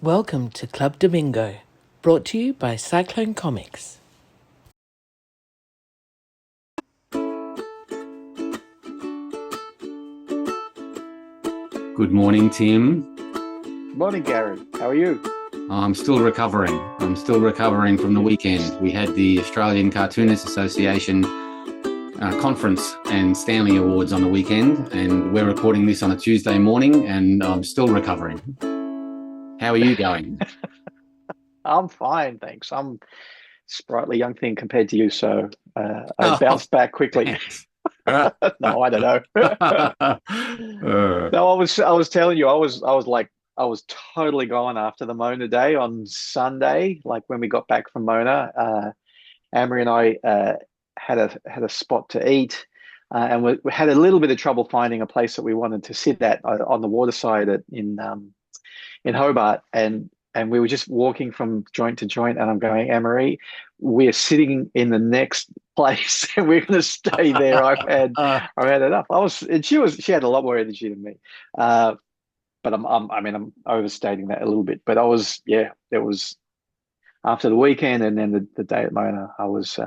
Welcome to Club Damingo, brought to you by Cyclone Comics. Good morning, Tim. Morning, Gary. How are you? I'm still recovering. From the weekend. We had the Australian Cartoonists Association conference and Stanley Awards on the weekend, and we're recording this on a Tuesday morning, and I'm still recovering. How are you going? I'm fine, thanks. I'm a sprightly young thing compared to you, so I bounced back quickly. No, I don't know. No, I was telling you, I was totally gone after the Mona day on Sunday. Like when we got back from Mona, Amory and I had a spot to eat, and we had a little bit of trouble finding a place that we wanted to sit at on the waterside in Hobart, and we were just walking from joint to joint, and I'm going, Amory, we're sitting in the next place, and we're going to stay there. I've had enough. She had a lot more energy than me, but I'm overstating that a little bit. But it was after the weekend, and then the day at Mona, I was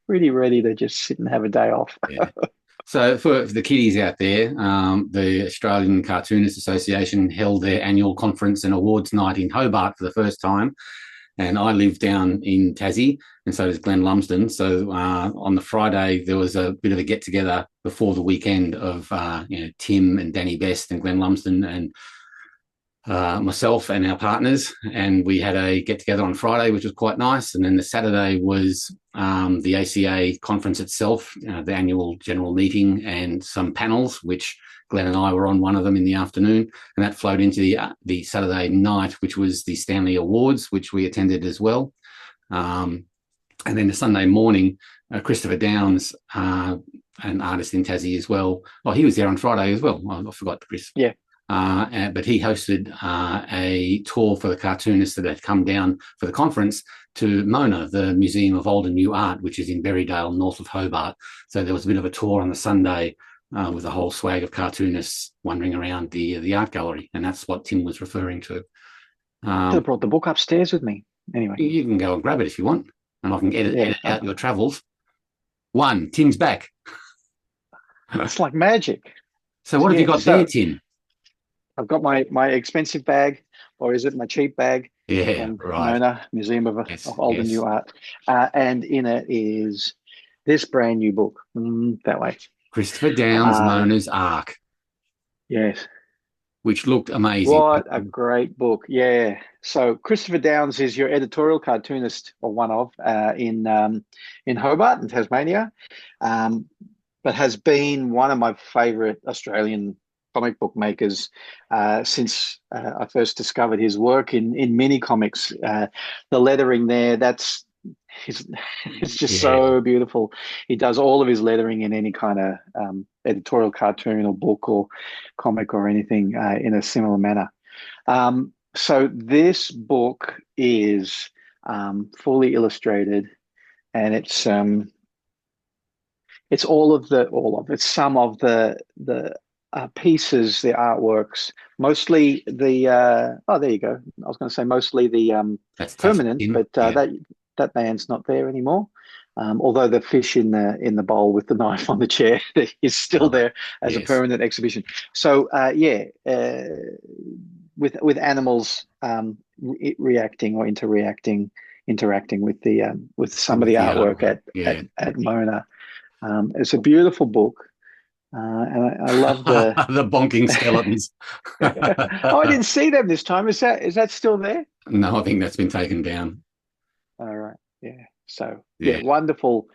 pretty ready to just sit and have a day off. Yeah. So for the kiddies out there, the Australian Cartoonists Association held their annual conference and awards night in Hobart for the first time. And I live down in Tassie, and so does Glenn Lumsden. So on the Friday, there was a bit of a get-together before the weekend of Tim and Danny Best and Glenn Lumsden and myself and our partners, and we had a get-together on Friday, which was quite nice. And then the Saturday was the ACA conference itself, the annual general meeting, and some panels, which Glenn and I were on one of them in the afternoon, and that flowed into the Saturday night, which was the Stanley Awards, which we attended as well. And then the Sunday morning, Christopher Downs, an artist in Tassie as well. Oh, he was there on Friday as well. I forgot Chris. Yeah. But he hosted a tour for the cartoonists that had come down for the conference to Mona, the Museum of Old and New Art, which is in Berrydale, north of Hobart. So there was a bit of a tour on the Sunday with a whole swag of cartoonists wandering around the art gallery, and that's what Tim was referring to. I could have brought the book upstairs with me. Anyway, you can go and grab it if you want, and I can edit out your travels. Tim's back. It's like magic. So what have you got there, Tim? I've got my expensive bag, or is it my cheap bag? Yeah, from right. Mona, Museum of Old and New Art. And in it is this brand new book. That way. Christopher Downs, Mona's Ark. Yes. Which looked amazing. What a great book. Yeah. So Christopher Downs is your editorial cartoonist, or one of, in Hobart in Tasmania, but has been one of my favourite Australian comic book makers since I first discovered his work in mini comics. The lettering there, it's just so beautiful. He does all of his lettering in any kind of editorial cartoon or book or comic or anything in a similar manner. So this book is fully illustrated, and it's some of the pieces, the artworks, mostly the there you go. I was going to say mostly the permanent, but that man's not there anymore. Although the fish in the bowl with the knife on the chair is still there as a permanent exhibition. So with animals reacting or interacting with some of the artwork at Mona. It's a beautiful book. And I love the the bonking skeletons. I didn't see them this time. Is that still there? No, I think that's been taken down. All right. Yeah. So wonderful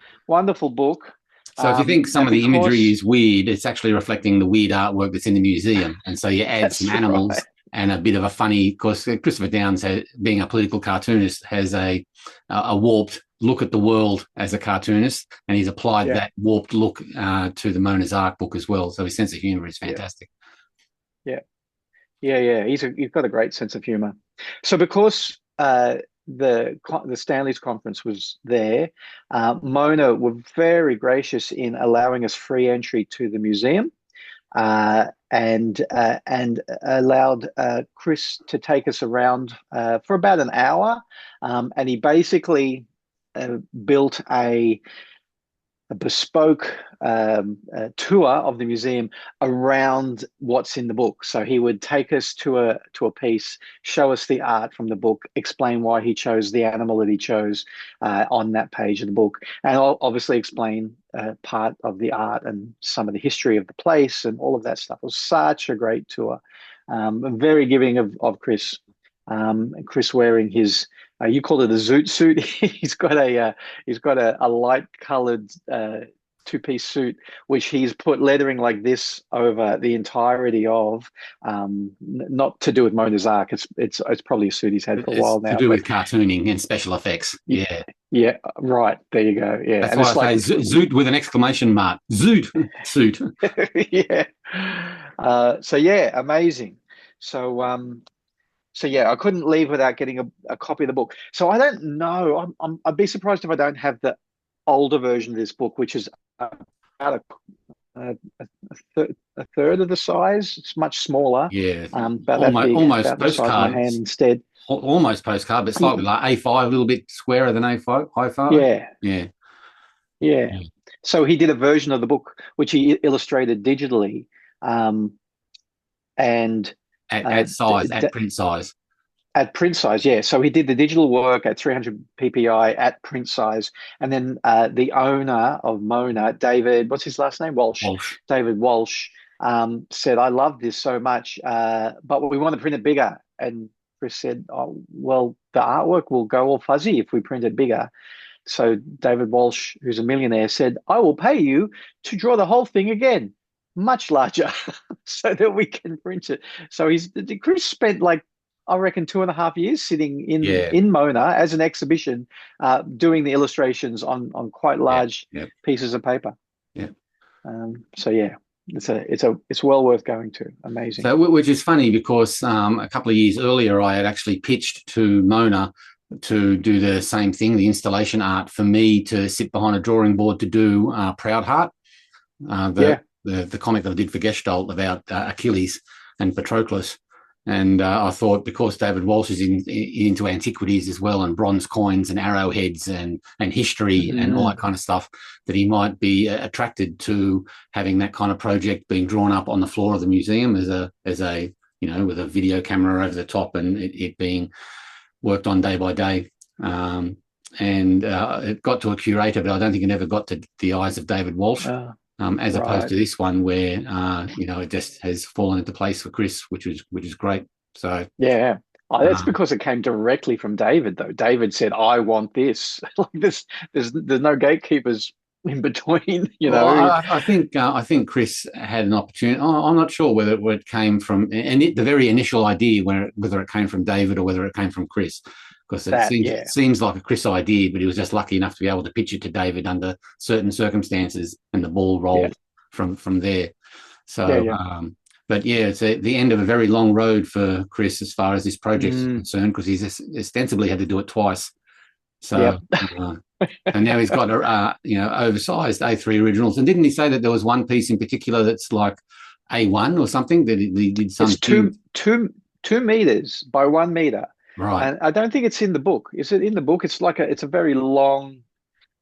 book. So if you think some of the imagery is weird, it's actually reflecting the weird artwork that's in the museum. And so you add some animals and a bit of a funny, because Christopher Downs, being a political cartoonist, has a warped look at the world as a cartoonist, and he's applied that warped look to the Mona's Ark book as well. So his sense of humor is fantastic. Yeah. He's got a great sense of humor. So because the Stanley's conference was there, Mona were very gracious in allowing us free entry to the museum. and allowed Chris to take us around for about an hour, and he basically built a bespoke tour of the museum around what's in the book. So he would take us to a piece, show us the art from the book, explain why he chose the animal that he chose on that page of the book, and I'll obviously explain part of the art and some of the history of the place and all of that stuff. It was such a great tour. Very giving of Chris. Chris wearing his you call it a zoot suit. He's got a light coloured two-piece suit, which he's put lettering like this over the entirety of. Not to do with Mona's Ark. It's probably a suit he's had for a while now. To do with cartooning and special effects. Yeah. Yeah. Right. There you go. Yeah. That's and why it's I like say zoot with an exclamation mark. Zoot suit. yeah. So yeah, amazing. So yeah, I couldn't leave without getting a copy of the book. So I don't know. I'd be surprised if I don't have the older version of this book, which is about a third of the size. It's much smaller. Yeah, about that big, almost about the size of my hand instead. Almost postcard, but slightly like A5, a little bit squarer than A5. Yeah. So he did a version of the book which he illustrated digitally, and. At size, at print size. At print size, yeah. So he did the digital work at 300 ppi at print size, and then the owner of Mona, David, what's his last name? Walsh. David Walsh said, "I love this so much, but we want to print it bigger." And Chris said, "Oh, well, the artwork will go all fuzzy if we print it bigger." So David Walsh, who's a millionaire, said, "I will pay you to draw the whole thing again, much larger, so that we can print it." So Chris spent like, I reckon, 2.5 years sitting in Mona as an exhibition, doing the illustrations on quite large pieces of paper. Yeah. So yeah, it's well worth going to. Amazing. So which is funny because a couple of years earlier I had actually pitched to Mona to do the same thing, the installation art, for me to sit behind a drawing board to do Proud Heart. The comic that I did for Gestalt about Achilles and Patroclus. And I thought, because David Walsh is into antiquities as well, and bronze coins and arrowheads and history and all that kind of stuff, that he might be attracted to having that kind of project being drawn up on the floor of the museum as a with a video camera over the top, and it being worked on day by day. It got to a curator, but I don't think it ever got to the eyes of David Walsh. As opposed to this one where it just has fallen into place for Chris, which is great. So yeah, that's because it came directly from David, though. David said, "I want this." Like this, there's no gatekeepers in between. Well, I think Chris had an opportunity. I'm not sure whether it came from, and the very initial idea, whether it came from David or whether it came from Chris. Because it seems like a Chris idea, but he was just lucky enough to be able to pitch it to David under certain circumstances, and the ball rolled from there. So, but yeah, it's the end of a very long road for Chris as far as this project's concerned, because he's ostensibly had to do it twice. So, and now he's got oversized A3 originals. And didn't he say that there was one piece in particular that's like A1 or something that he did some? It's 2 meters by 1 meter. Right. And I don't think it's in the book. Is it in the book? It's a very long.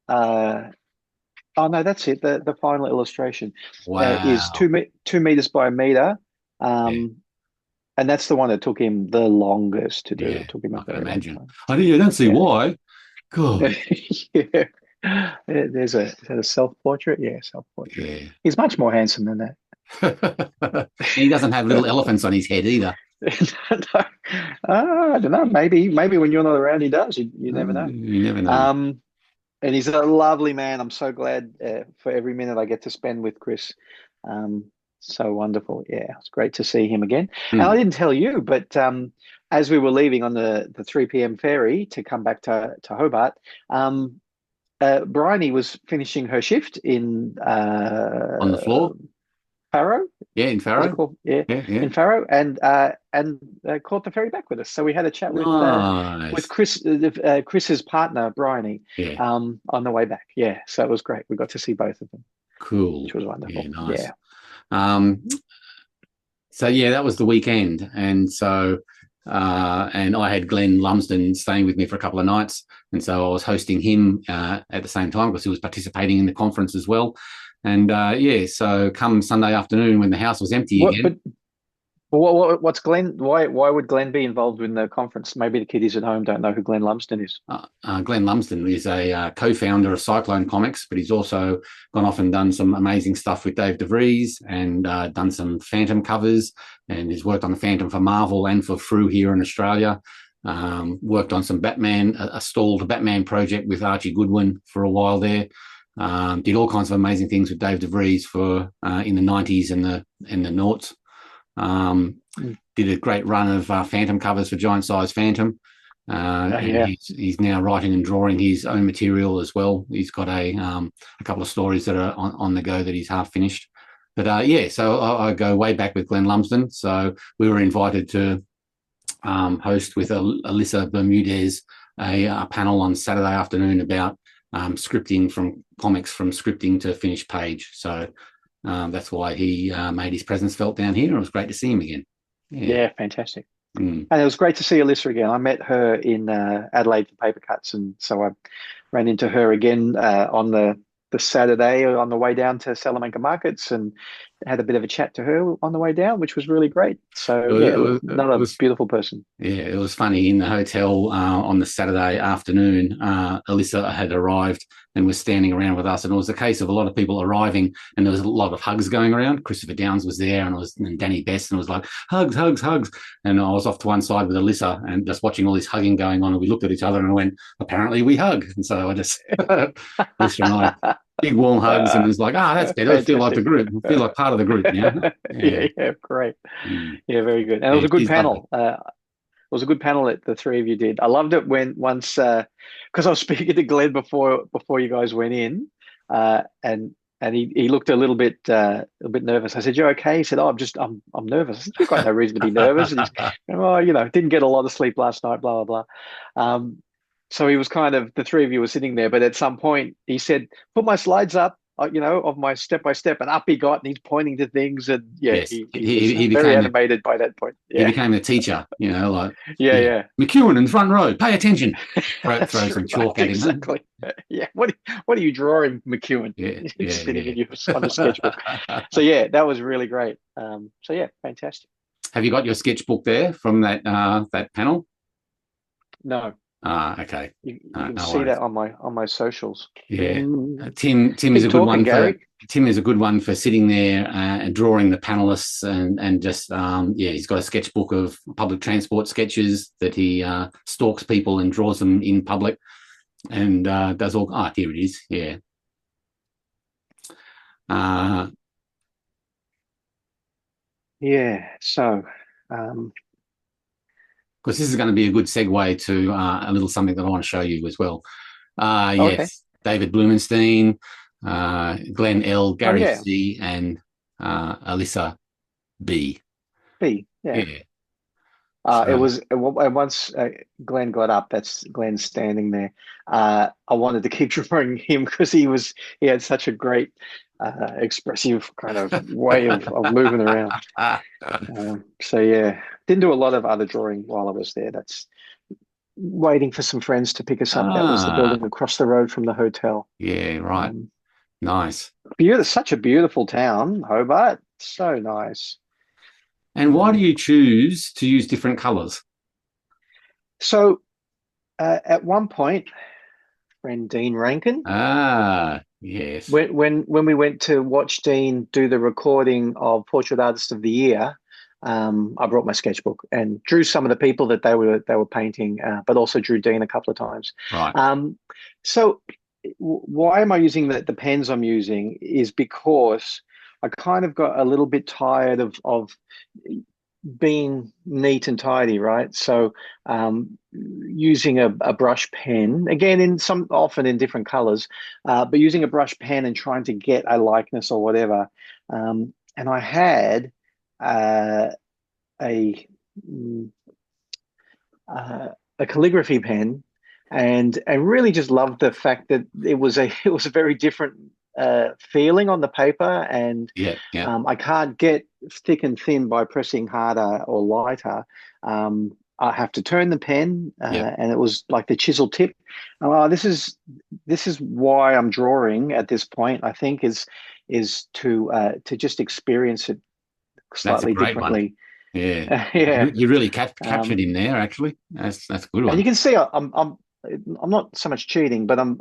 Oh no, that's it. The final illustration is 2 meters by a meter, and that's the one that took him the longest to do. It took him I can imagine. I don't see why. God. Is that a self-portrait? Yeah, self-portrait. Yeah. He's much more handsome than that. He doesn't have little elephants on his head either. No. I don't know. Maybe when you're not around, he does. You never know. You never know. And he's a lovely man. I'm so glad for every minute I get to spend with Chris. So wonderful. Yeah, it's great to see him again. And I didn't tell you, but as we were leaving on the 3 p.m. ferry to come back to Hobart, Bryony was finishing her shift in on the floor. Faro? Yeah, in Faro. Yeah, in Faro, and caught the ferry back with us. So we had a chat with Chris, Chris's partner, Bryony, on the way back. Yeah, so it was great. We got to see both of them. Cool. Which was wonderful. Yeah, nice. Yeah. So yeah, that was the weekend, and so and I had Glenn Lumsden staying with me for a couple of nights, and so I was hosting him at the same time because he was participating in the conference as well. And yeah, so come Sunday afternoon when the house was empty What? again. But what's Glenn? Why would Glenn be involved in the conference? Maybe the kiddies at home don't know who Glenn Lumsden is. Glenn Lumsden is a co-founder of Cyclone Comics, but he's also gone off and done some amazing stuff with Dave DeVries and done some Phantom covers, and he's worked on the Phantom for Marvel and for Frew here in Australia. Worked on some Batman, a stalled Batman project with Archie Goodwin for a while there. Did all kinds of amazing things with Dave DeVries for in the 90s and the noughts. Did a great run of Phantom covers for Giant Size Phantom. And he's now writing and drawing his own material as well. He's got a couple of stories that are on the go that he's half finished. But yeah, so I go way back with Glenn Lumsden. So we were invited to host with Alyssa Bermudez a panel on Saturday afternoon about scripting from comics from scripting to finished page. So that's why he made his presence felt down here. It was great to see him again. Yeah, fantastic. And it was great to see Alyssa again. I met her in Adelaide for paper cuts, and so I ran into her again on the Saturday on the way down to Salamanca Markets, and had a bit of a chat to her on the way down, which was really great. So yeah, another beautiful person. Yeah, it was funny in the hotel on the Saturday afternoon. Alyssa had arrived and was standing around with us, and it was a case of a lot of people arriving, and there was a lot of hugs going around. Christopher Downs was there, and Danny Best, and it was like hugs, hugs, hugs. And I was off to one side with Alyssa and just watching all this hugging going on, and we looked at each other and went, apparently we hug. And so I just Alyssa and I big warm hugs, and it was like, that's better. I feel like the group. I feel like part of the group now. Yeah, great. Yeah, very good. And it was a good panel. It was a good panel that the three of you did. I loved it when once because I was speaking to Glenn before you guys went in, and he looked a little bit nervous. I said, "You okay?" He said, "Oh, I'm nervous." I said, "You've got no reason to be nervous." And he's, didn't get a lot of sleep last night. Blah blah blah. So he was kind of, the three of you were sitting there, but at some point he said, "Put my slides up." Of my step by step, and up he got, and he's pointing to things, and yes. he became very animated by that point. Yeah. He became a teacher, like McEwen in front row, pay attention. Throw some chalk at him. Exactly. Yeah. What are you drawing, McEwen? Sitting in on the sketchbook. So yeah, that was really great. So yeah, fantastic. Have you got your sketchbook there from that panel? No. Okay. You can see that on my socials. Yeah, Tim is a good one. Gary. Tim is a good one for sitting there and drawing the panelists and just he's got a sketchbook of public transport sketches that he stalks people and draws them in public, and does all. Here it is. Yeah. Yeah. So. Because this is going to be a good segue to a little something that I want to show you as well. Yes, okay. David Blumenstein, Glenn L, Gary C, and Alyssa B. Yeah. It was once Glenn got up. That's Glenn standing there. I wanted to keep drawing him because he had such a great expressive kind of way of moving around. So yeah, didn't do a lot of other drawing while I was there. That's waiting for some friends to pick us up. That was the building across the road from the hotel. Yeah, right. Nice. Such a beautiful town, Hobart. So nice. And why do you choose to use different colours? So at one point, friend Dean Rankin. Yes. When we went to watch Dean do the recording of Portrait Artist of the Year, I brought my sketchbook and drew some of the people that they were painting, but also drew Dean a couple of times. Right. So why am I using the pens I'm using is because I kind of got a little bit tired of being neat and tidy, right? So using a brush pen, again, often in different colors, but using a brush pen and trying to get a likeness or whatever. And I had a calligraphy pen, and really just loved the fact that it was a very different feeling on the paper, and Yeah, yeah, I can't get thick and thin by pressing harder or lighter. I have to turn the pen, yeah. and it was like the chisel tip. This is why I'm drawing at this point. I think is to just experience it That's a slightly great one. differently. Yeah, Yeah. you really captured Um, him there. Actually, that's a good and you one. can see I'm not so much cheating, but I'm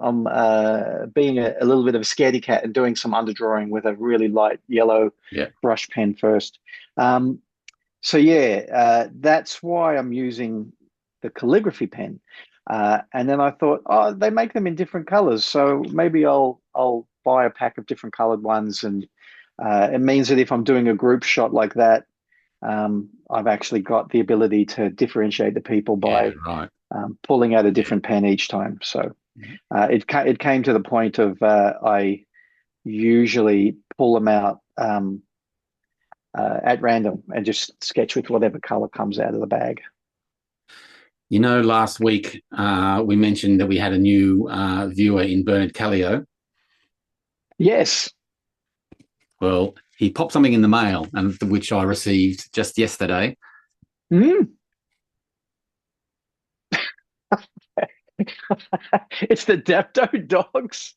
being a little bit of a scaredy cat and doing some underdrawing with a really light yellow Yeah, brush pen first. Um, so yeah, that's why I'm using the calligraphy pen. And then I thought, oh, they make them in different colors, so maybe I'll buy a pack of different colored ones, and it means that if I'm doing a group shot like that, I've actually got the ability to differentiate the people yeah, by right. pulling out a Yeah. different pen each time. So it came to the point of I usually pull them out at random and just sketch with whatever color comes out of the bag. You know, last week we mentioned that we had a new viewer in Bernard Caleo. Yes. Well, he popped something in the mail, and which I received just yesterday. Mm. It's the Dapto Dogs.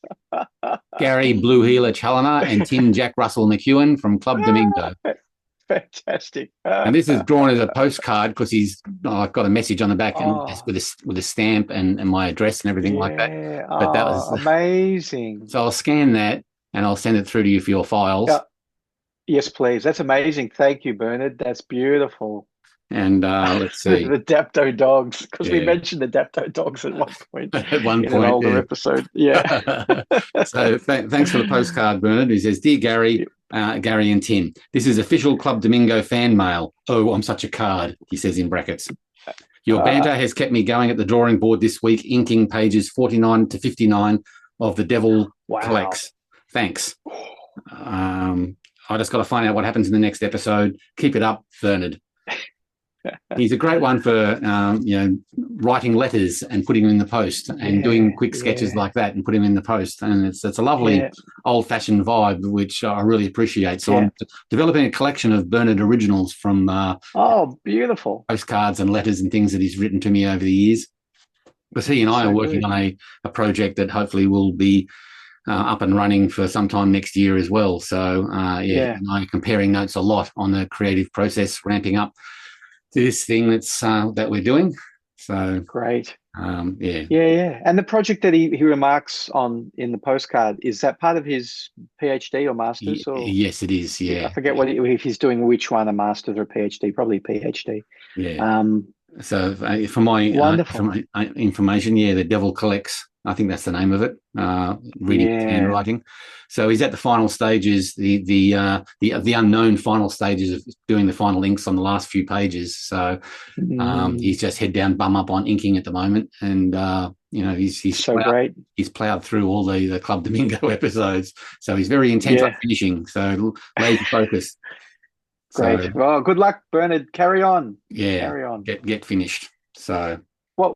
Gary Blue Heeler Chaloner and Tim Jack Russell McEwen from Club Damingo. Fantastic. And this is drawn as a postcard because I've got a message on the back and Oh, with a stamp and my address and everything like that. yeah. But that Oh, was amazing. so I'll scan that and I'll send it through to you for your files. Yes, please. That's amazing. Thank you, Bernard. That's beautiful. And let's see. The Dapto Dogs, because we Yeah. mentioned the Dapto Dogs at one point At one in an point, older yeah. episode. Yeah. So thanks for the postcard, Bernard. He says, "Dear Gary, Gary and Tim, this is official Club Domingo fan mail. Oh, I'm such a card," he says in brackets. "Your banter has kept me going at the drawing board this week, inking pages 49 to 59 of The Devil Collects. Thanks. I just got to find out what happens in the next episode. Keep it up, Bernard." He's a great one for writing letters and putting them in the post and doing quick sketches like that and putting them in the post. And it's a lovely old-fashioned vibe, which I really appreciate. So I'm developing a collection of Bernard originals from beautiful postcards and letters and things that he's written to me over the years. Because he and I are working on a project that hopefully will be up and running for some time next year as well. So and I'm comparing notes a lot on the creative process, ramping up this thing that we're doing. So great. And the project that he remarks on in the postcard, is that part of his PhD or master's? Yes, it is. Yeah, I forget if he's doing which one, a master's or a PhD. Probably PhD. Yeah. So for my wonderful information, The Devil Collects. I think that's the name of it. Reading and handwriting. So he's at the final stages, the unknown final stages of doing the final inks on the last few pages. So he's just head down, bum up on inking at the moment, and he's so great. He's ploughed through all the Club Domingo episodes, so he's very intent on finishing. So laser focused. Great. So, well, good luck, Bernard. Carry on. Yeah. Carry on. Get finished. So. While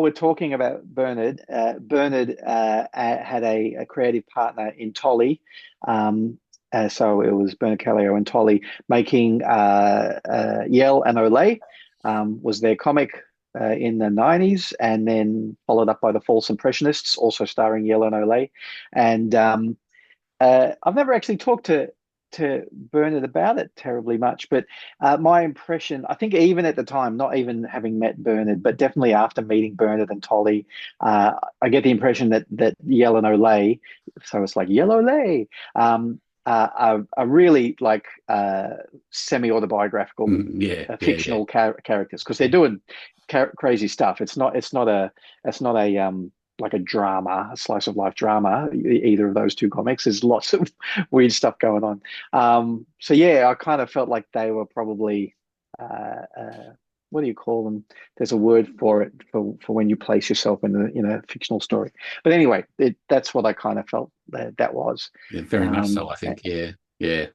we're talking about Bernard, Bernard had a creative partner in Tolly. So it was Bernard Caleo and Tolly making Yell and Olay was their comic in the 90s, and then followed up by the False Impressionists, also starring Yell and Olay. And I've never actually talked to Bernard about it terribly much, but my impression, I think even at the time, not even having met Bernard, but definitely after meeting Bernard and Tolly, I get the impression that Yell and Olay, so it's like Yell Olay, are really like semi-autobiographical, fictional characters, because they're doing crazy stuff. It's not a like a drama, a slice of life drama, either of those two comics. There's lots of weird stuff going on. So I kind of felt like they were probably, what do you call them? There's a word for it for when you place yourself in a fictional story. But anyway, that's what I kind of felt that was. Yeah, very much so, I think. Yeah.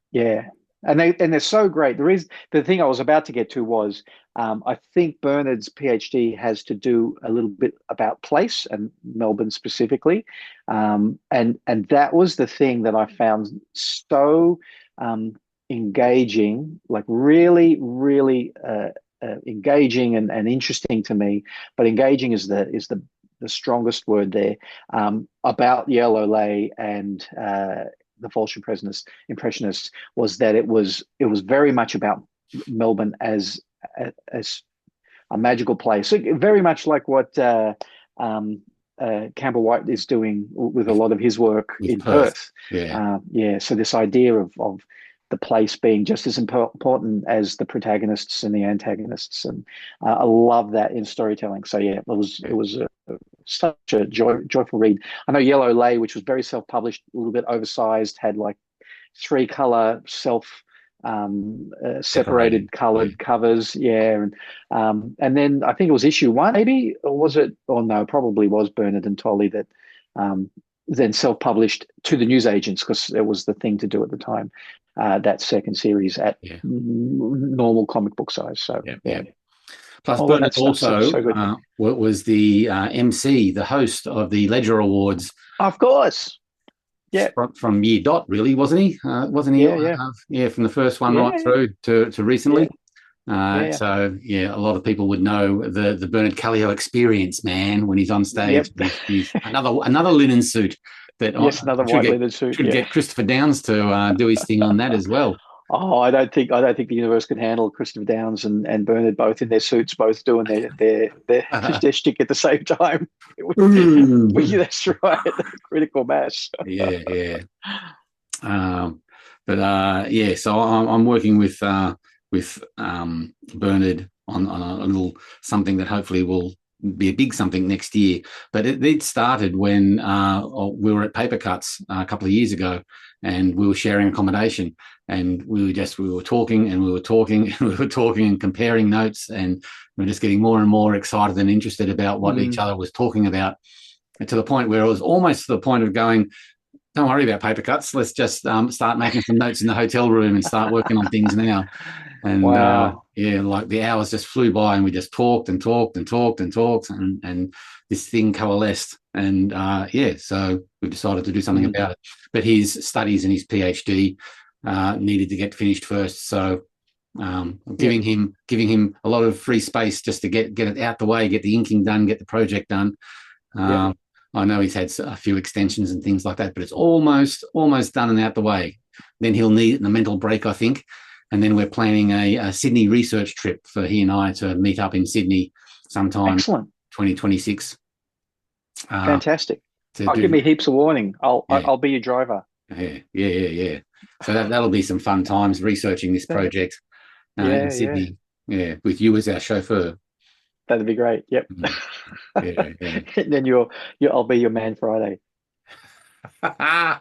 And they're so great. The thing I was about to get to was I think Bernard's PhD has to do a little bit about place and Melbourne specifically, and that was the thing that I found so engaging, like really, really engaging and interesting to me. But engaging is the strongest word there, about Yellow Lay and the false impressionists, was that it was very much about Melbourne as a magical place, so very much like what Campbell White is doing with a lot of his work in Perth. Yeah. So this idea of the place being just as important as the protagonists and the antagonists, and I love that in storytelling. So yeah, it was such a joyful read. I know Yellow Lay, which was very self-published, a little bit oversized, had like 3-color separated colored covers, and then I think it was issue 1, maybe, or was it? Oh no, probably was Bernard and Tolley that then self-published to the newsagents, because it was the thing to do at the time. That second series at normal comic book size. So Plus, Bernard also was the MC, the host of the Ledger Awards. Of course. Yeah, from year dot, really, wasn't he? Wasn't he? From the first one right through to recently. So a lot of people would know the Bernard Caleo experience, man, when he's on stage. He's another linen suit. Another white linen suit. Should get Christopher Downs to do his thing on that as well. Oh, I don't think the universe could handle Christopher Downs and Bernard both in their suits, both doing their shtick at the same time. That's right, critical mass. So I'm working with Bernard on a little something that hopefully will be a big something next year. But it started when we were at Paper Cuts a couple of years ago, and we were sharing accommodation, and we were talking and comparing notes, and we were just getting more and more excited and interested about what each other was talking about, and to the point where it was almost to the point of going, don't worry about Paper Cuts, let's just start making some notes in the hotel room and start working on things now. And like the hours just flew by, and we just talked and this thing coalesced, and so we decided to do something about it. But his studies and his PhD needed to get finished first, so giving him a lot of free space just to get it out the way, get the inking done, get the project done. I know he's had a few extensions and things like that, but it's almost done and out the way. Then he'll need a mental break, I think. And then we're planning a Sydney research trip for he and I to meet up in Sydney sometime. Excellent. 2026. Fantastic. Give me heaps of warning. I'll be your driver. Yeah. So that'll be some fun times researching this project in Sydney. Yeah, with you as our chauffeur. That'd be great. Yep. And then I'll be your man Friday. Awesome.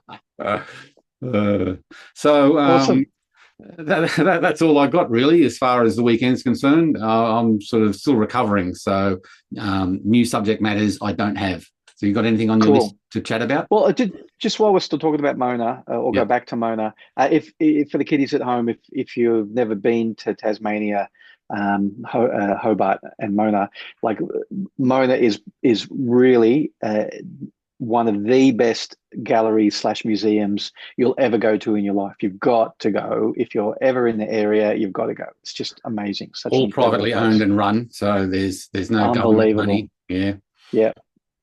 That's all I got really as far as the weekend's concerned. I'm sort of still recovering, so new subject matters I don't have. So you got anything on your list to chat about? Well, just while we're still talking about Mona, go back to Mona. If for the kiddies at home, if you've never been to Tasmania, Hobart and Mona, like Mona is really one of the best galleries / museums you'll ever go to in your life. You've got to go. If you're ever in the area, you've got to go. It's just amazing. Such all privately owned and run, so there's no government money. Yeah.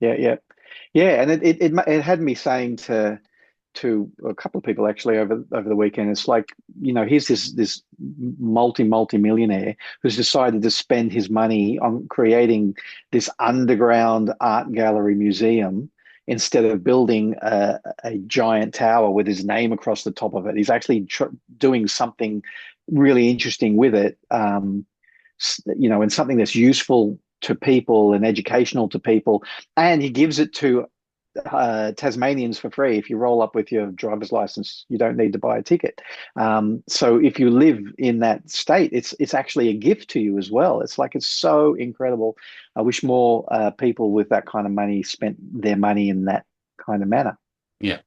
And it had me saying to a couple of people actually over the weekend, it's like, here's this multi-millionaire who's decided to spend his money on creating this underground art gallery museum instead of building a giant tower with his name across the top of it. He's actually doing something really interesting with it, and something that's useful to people and educational to people. And he gives it to Tasmanians for free. If you roll up with your driver's license, you don't need to buy a ticket. So if you live in that state, it's actually a gift to you as well. It's so incredible. I wish more people with that kind of money spent their money in that kind of manner. Yeah.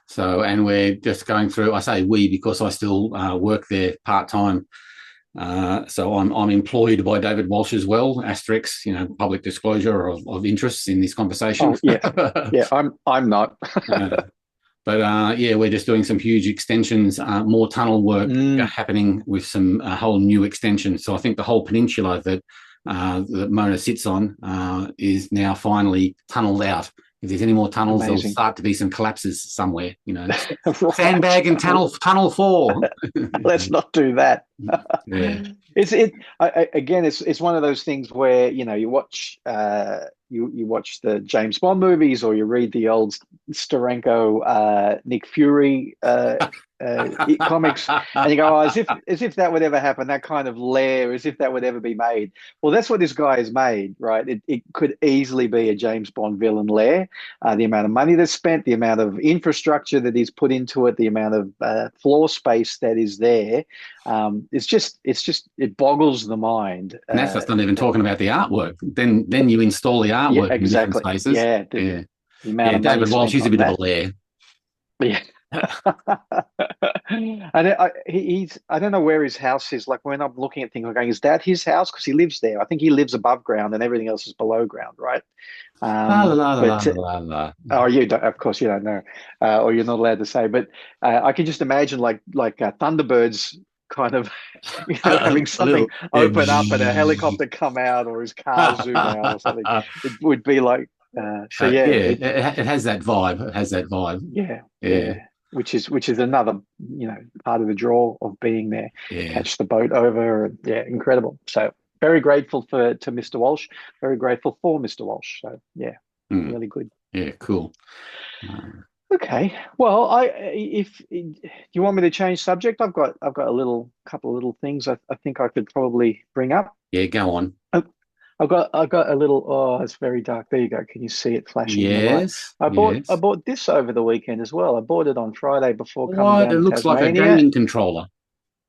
So, and we're just going through, I say we because I still work there part-time, So I'm employed by David Walsh as well. Asterix, public disclosure of interests in this conversation. Oh yeah. I'm not. But yeah, we're just doing some huge extensions, more tunnel work happening with some whole new extensions. So I think the whole peninsula that Mona sits on is now finally tunneled out. If there's any more tunnels, Amazing. there'll start to be some collapses somewhere. Right. Sandbag and tunnel 4. Let's not do that. Yeah. Again, it's one of those things where you watch you watch the James Bond movies, or you read the old Steranko Nick Fury comics, and you go, oh, as if that would ever happen, that kind of lair, as if that would ever be made. Well, that's what this guy has made, right? It could easily be a James Bond villain lair. The amount of money that's spent, the amount of infrastructure that he's put into it, the amount of floor space that is there, it boggles the mind. And that's just not even talking about the artwork. Then you install the artwork in different spaces. Yeah, yeah. The amount of David Walsh is a bit of a lair. Yeah. And I don't know where his house is. Like, when I'm looking at things, I'm going, is that his house? Because he lives there. I think he lives above ground and everything else is below ground, right? Oh, you don't, of course you don't know, or you're not allowed to say. But I can just imagine like Thunderbirds kind of having something open up and a helicopter come out, or his car zoom out or something. It would be like it has that vibe. It has that vibe. Yeah. Which is another part of the draw of being there. Yeah. Catch the boat over. Incredible. So very grateful to Mr. Walsh. Very grateful for Mr. Walsh. So really good. Yeah, cool. Okay. Well, if you want me to change subject, I've got a couple of little things I think I could probably bring up. Yeah, go on. I've got a little. Oh, it's very dark. There you go. Can you see it flashing? Yes. I bought this over the weekend as well. I bought it on Friday before coming down to It looks Tasmania, like a gaming controller.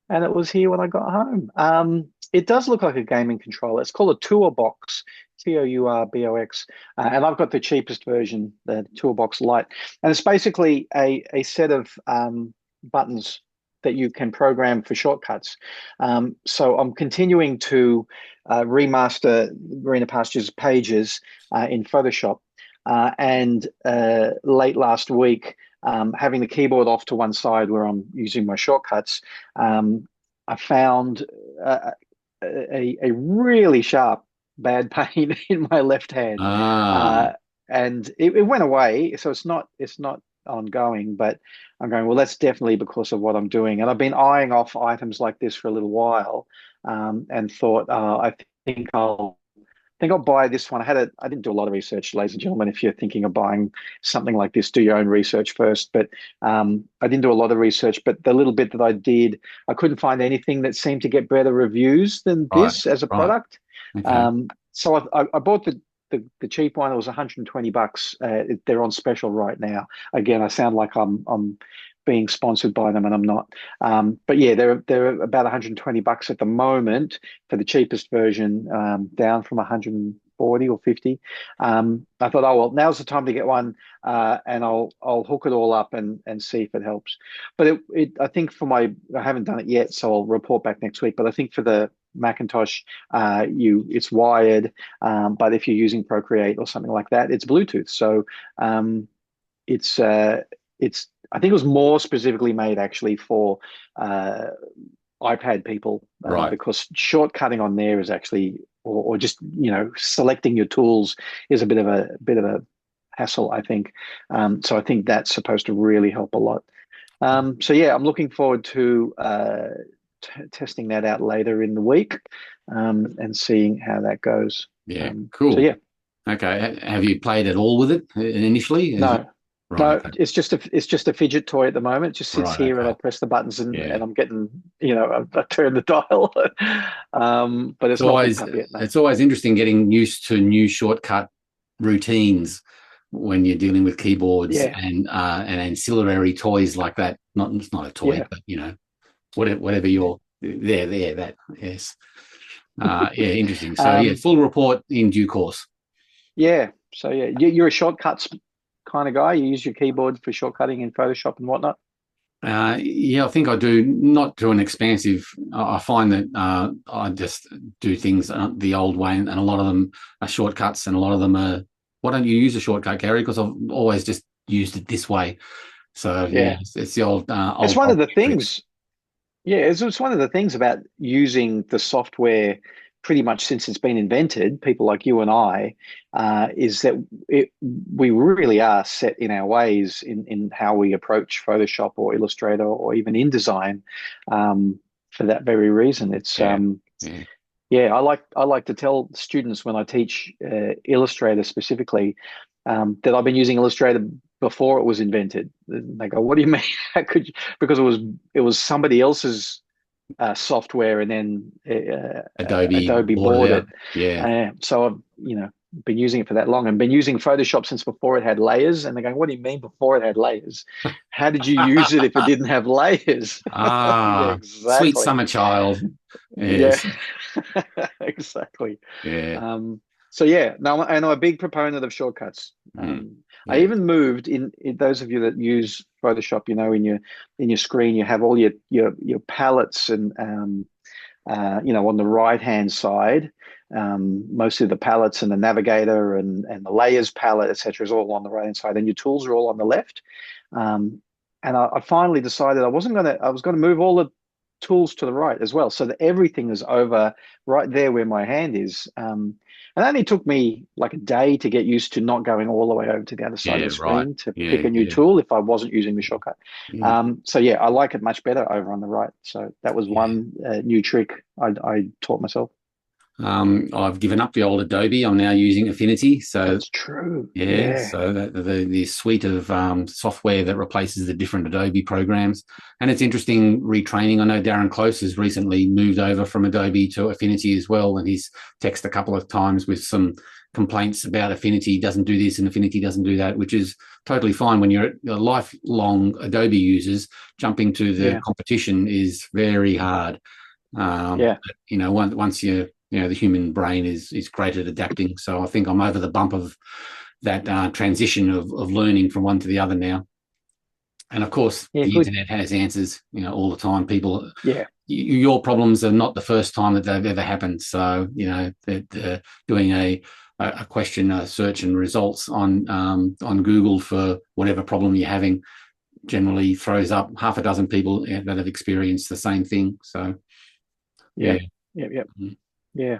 And it was here when I got home. It does look like a gaming controller. It's called a Tourbox, Tourbox, and I've got the cheapest version, the Tourbox Lite, and it's basically a set of buttons that you can program for shortcuts. So I'm continuing to remaster Greener Pastures pages in Photoshop, and late last week, having the keyboard off to one side where I'm using my shortcuts, I found a really sharp bad pain in my left hand, and it went away. So it's not ongoing, but I'm going, well, that's definitely because of what I'm doing. And I've been eyeing off items like this for a little while, and thought, I think I'll buy this one. I didn't do a lot of research, ladies and gentlemen. If you're thinking of buying something like this, do your own research first. But I didn't do a lot of research, but the little bit that I did, I couldn't find anything that seemed to get better reviews than this as a product. Okay. So I bought the cheap one. It was $120. They're on special right now. Again, I sound like I'm being sponsored by them, and I'm not. But yeah, they're about $120 at the moment for the cheapest version, down from 140 or 50. I thought, oh well, now's the time to get one, and I'll hook it all up and see if it helps. But I think I haven't done it yet, so I'll report back next week. But I think for the Macintosh, it's wired, but if you're using Procreate or something like that, it's Bluetooth. So it's I think it was more specifically made actually for iPad people, right? Because shortcutting on there is actually, or just selecting your tools is a bit of a hassle, I think. So I think that's supposed to really help a lot. So yeah, I'm looking forward to testing that out later in the week, and seeing how that goes. Yeah, cool. So yeah. Okay. Have you played at all with it initially? No. Right, no, okay. it's just a fidget toy at the moment. It just sits here, and I press the buttons, and I'm getting, I turn the dial. But it's not always hooked up yet, no. It's always interesting getting used to new shortcut routines when you're dealing with keyboards and ancillary toys like that. It's not a toy, but whatever you're that yes. Interesting. So full report in due course. Yeah. So you're a shortcuts kind of guy. You use your keyboard for shortcutting in Photoshop and whatnot. Yeah, I think I do. Not to an expansive. I find that I just do things the old way, and a lot of them are shortcuts, and a lot of them are. Why don't you use a shortcut, Gary? Because I've always just used it this way. So yeah, Yeah, it's the old it's old one of the tricks. things. Yeah, it's one of the things about using the software pretty much since it's been invented, people like you and I, is that we really are set in our ways in how we approach Photoshop or Illustrator or even InDesign, for that very reason. It's Yeah, yeah, Yeah, I like to tell students when I teach Illustrator specifically, that I've been using Illustrator before it was invented. And they go, "What do you mean? How could you?" Because it was somebody else's software, and then Adobe Adobe bought it bought out. it. Yeah. So I've been using it for that long, and been using Photoshop since before it had layers. And they're going, "What do you mean before it had layers? How did you use it if it didn't have layers?" Yeah, Ah, sweet exactly. summer child. Yeah, Yes. exactly. Yeah. So yeah, no, and I'm a big proponent of shortcuts. Mm, I yeah. even moved in those of you that use Photoshop, in your screen, you have all your palettes, and on the right hand side, mostly the palettes and the navigator and the layers palette, etc., is all on the right hand side, and your tools are all on the left. Um, and I finally decided I was gonna move all the tools to the right as well, so that everything is over right there where my hand is. And it only took me like a day to get used to not going all the way over to the other side of Yeah. the Right. screen to pick Yeah. a new Yeah. tool if I wasn't using the shortcut. Mm, So yeah, I like it much better over on the right. So that was yeah. one new trick I taught myself. I've given up the old Adobe. I'm now using Affinity. So That's true. yeah, Yeah. so the suite of software that replaces the different Adobe programs, and it's interesting retraining. I know Darren Close has recently moved over from Adobe to Affinity as well, and he's texted a couple of times with some complaints about Affinity doesn't do this and Affinity doesn't do that, which is totally fine when you're lifelong Adobe users. Jumping to the Yeah. competition is very hard. Yeah. Once the human brain is great at adapting. So I think I'm over the bump of that transition of learning from one to the other now. And of course, Yeah. the Good. internet has answers, all the time. People, Yeah. your problems are not the first time that they've ever happened. So, that doing a question search and results on Google for whatever problem you're having generally throws up half a dozen people that have experienced the same thing. So, Yeah. yeah. Yeah. Yeah. Mm. Yeah.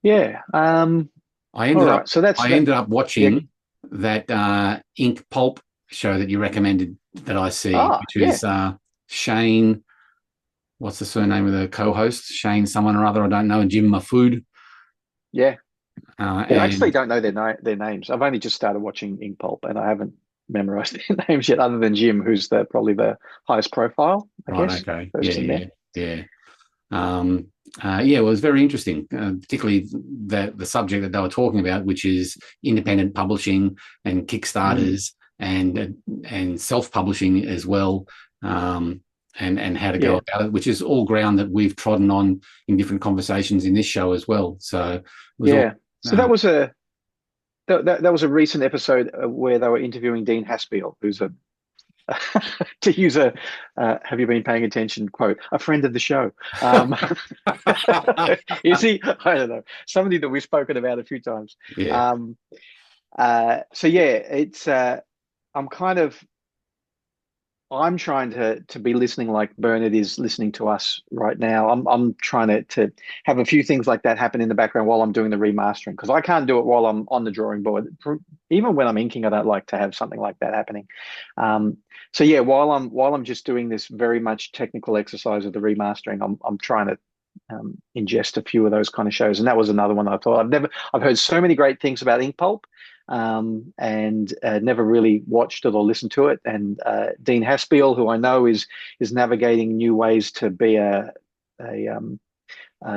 Yeah. I All ended up right. So that's I that. ended up Yeah. watching that Ink Pulp show that you recommended that I see, Ah, which yeah. is Shane. What's the surname of the co-host? Shane, someone or other. I don't know. And Jim Mafood. Yeah. Yeah. I actually And don't know their names. I've only just started watching Ink Pulp, and I haven't memorized their names yet, other than Jim, who's probably the highest profile, I right, guess, okay, yeah, person there. yeah, yeah. Yeah, it was very interesting, particularly the subject that they were talking about, which is independent publishing and Mm, Kickstarters and self-publishing as well, and how to go yeah. about it, which is all ground that we've trodden on in different conversations in this show as well. So it was all Yeah. So that uh, was that was a recent episode where they were interviewing Dean Haspiel, who's a to use a have you been paying attention quote, a friend of the show. Is he? I don't know. Somebody that we've spoken about a few times. yeah, Um, so yeah, it's I'm kind of I'm trying to be listening like Bernard is listening to us right now. I'm trying to have a few things like that happen in the background while I'm doing the remastering, because I can't do it while I'm on the drawing board. Even when I'm inking, I don't like to have something like that happening. So yeah, while I'm just doing this very much technical exercise of the remastering, I'm trying to ingest a few of those kind of shows. And that was another one I thought I've heard so many great things about Ink Pulp, and never really watched it or listened to it. And Dean Haspiel, who I know is navigating new ways to be a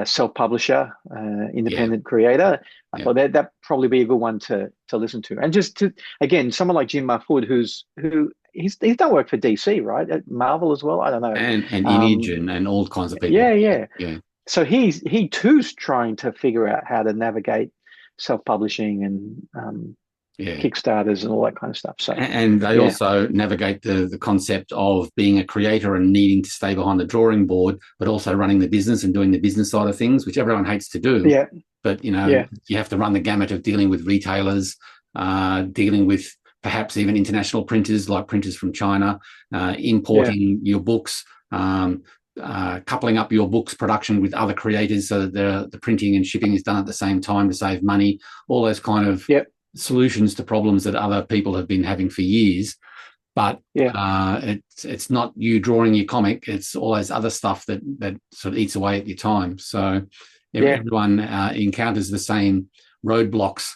self-publisher, yeah, independent creator. I yeah. thought that probably be a good one to listen to. And just to again, someone like Jim Mahfood, who he's done work for DC, right? At Marvel as well. I don't know. And Image Um, and all kinds of people. yeah, Yeah, yeah. yeah, So he too's trying to figure out how to navigate self-publishing and Yeah. Kickstarters and all that kind of stuff. So, and they also navigate the concept of being a creator and needing to stay behind the drawing board, but also running the business and doing the business side of things, which everyone hates to do. Yeah. But, you have to run the gamut of dealing with retailers, dealing with perhaps even international printers like printers from China, importing your books, coupling up your books production with other creators so that the printing and shipping is done at the same time to save money, all those kind of solutions to problems that other people have been having for years. But it's not you drawing your comic, it's all those other stuff that sort of eats away at your time. So everyone encounters the same roadblocks,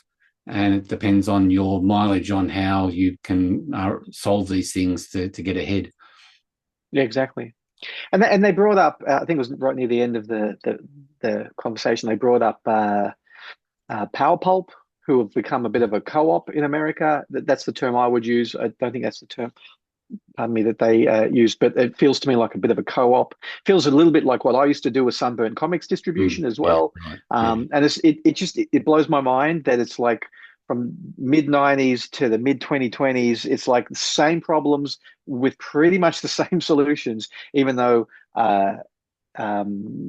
and it depends on your mileage on how you can solve these things to get ahead. Yeah, exactly. And they brought up, I think it was right near the end of the conversation, they brought up Power Pulp, who have become a bit of a co-op in America. That's the term I would use. I don't think that's the term, pardon me, that they use, but it feels to me like a bit of a co-op. Feels a little bit like what I used to do with Sunburn Comics distribution as well. Right. And it blows my mind that it's like from mid-90s to the mid-2020s, it's like the same problems with pretty much the same solutions, even though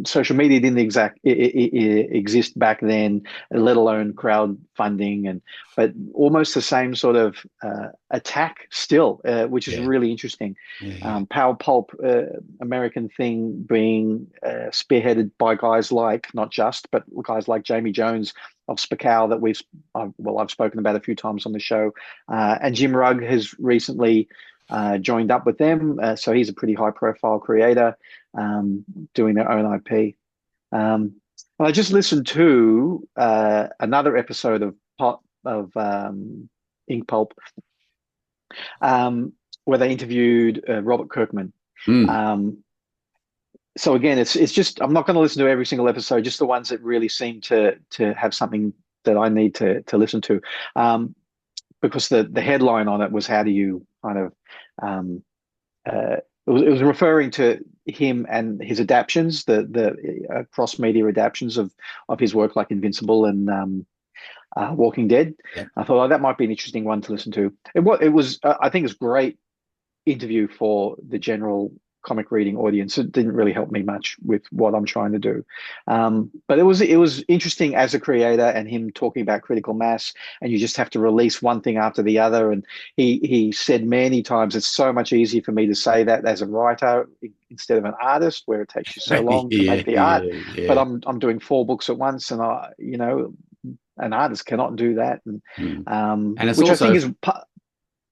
social media didn't exist back then, let alone crowdfunding, but almost the same sort of attack still, which is really interesting. Power Pulp, American thing, being spearheaded by guys like, not just, but guys like Jamie Jones of Spakal that I've spoken about a few times on the show, and Jim Rugg has recently joined up with them, so he's a pretty high-profile creator doing their own IP. And I just listened to another episode of Ink Pulp, where they interviewed Robert Kirkman. So again, it's just, I'm not going to listen to every single episode, just the ones that really seem to have something that I need to listen to, because the headline on it was, how do you kind of it was referring to him and his adaptions, the cross media adaptions of his work, like Invincible and Walking Dead. I thought, that might be an interesting one to listen to. It was I think it's a great interview for the general comic reading audience. It didn't really help me much with what I'm trying to do, but it was interesting as a creator, and him talking about critical mass, and you just have to release one thing after the other. And he said many times, it's so much easier for me to say that as a writer instead of an artist, where it takes you so long to make the art. But I'm doing 4 books at once, and an artist cannot do that. And it's which also, I think is.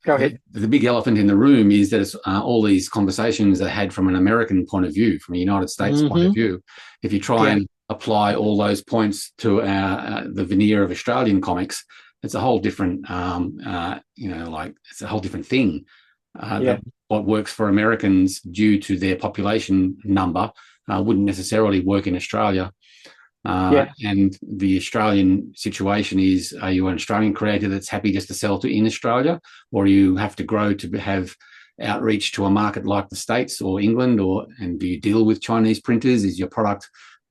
Go ahead. The big elephant in the room is that it's, all these conversations are had from an American point of view, from a United States point of view. If you try and apply all those points to the veneer of Australian comics, it's a whole different, it's a whole different thing. What works for Americans due to their population number wouldn't necessarily work in Australia. And the Australian situation is, are you an Australian creator that's happy just to sell to in Australia, or you have to grow to have outreach to a market like the States or England, and do you deal with Chinese printers? Is your product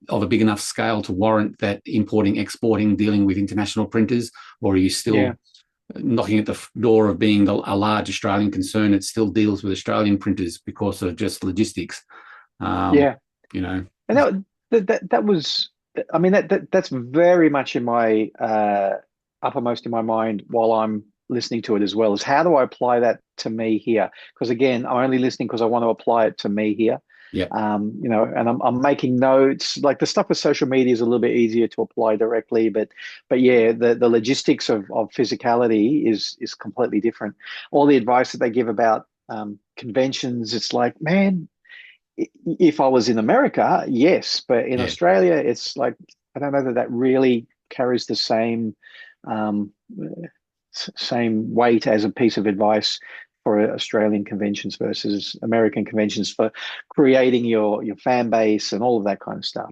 of a big enough scale to warrant that importing, exporting, dealing with international printers, or are you still knocking at the door of being a large Australian concern that still deals with Australian printers because of just logistics? And that was, I mean, that's very much in my uppermost in my mind while I'm listening to it as well, is how do I apply that to me here? Because again, I'm only listening because I want to apply it to me here. And I'm making notes. Like, the stuff with social media is a little bit easier to apply directly, but the logistics of physicality is completely different. All the advice that they give about conventions, it's like, man, if I was in America, yes, but in Australia, it's like, I don't know that really carries the same weight as a piece of advice for Australian conventions versus American conventions for creating your fan base and all of that kind of stuff.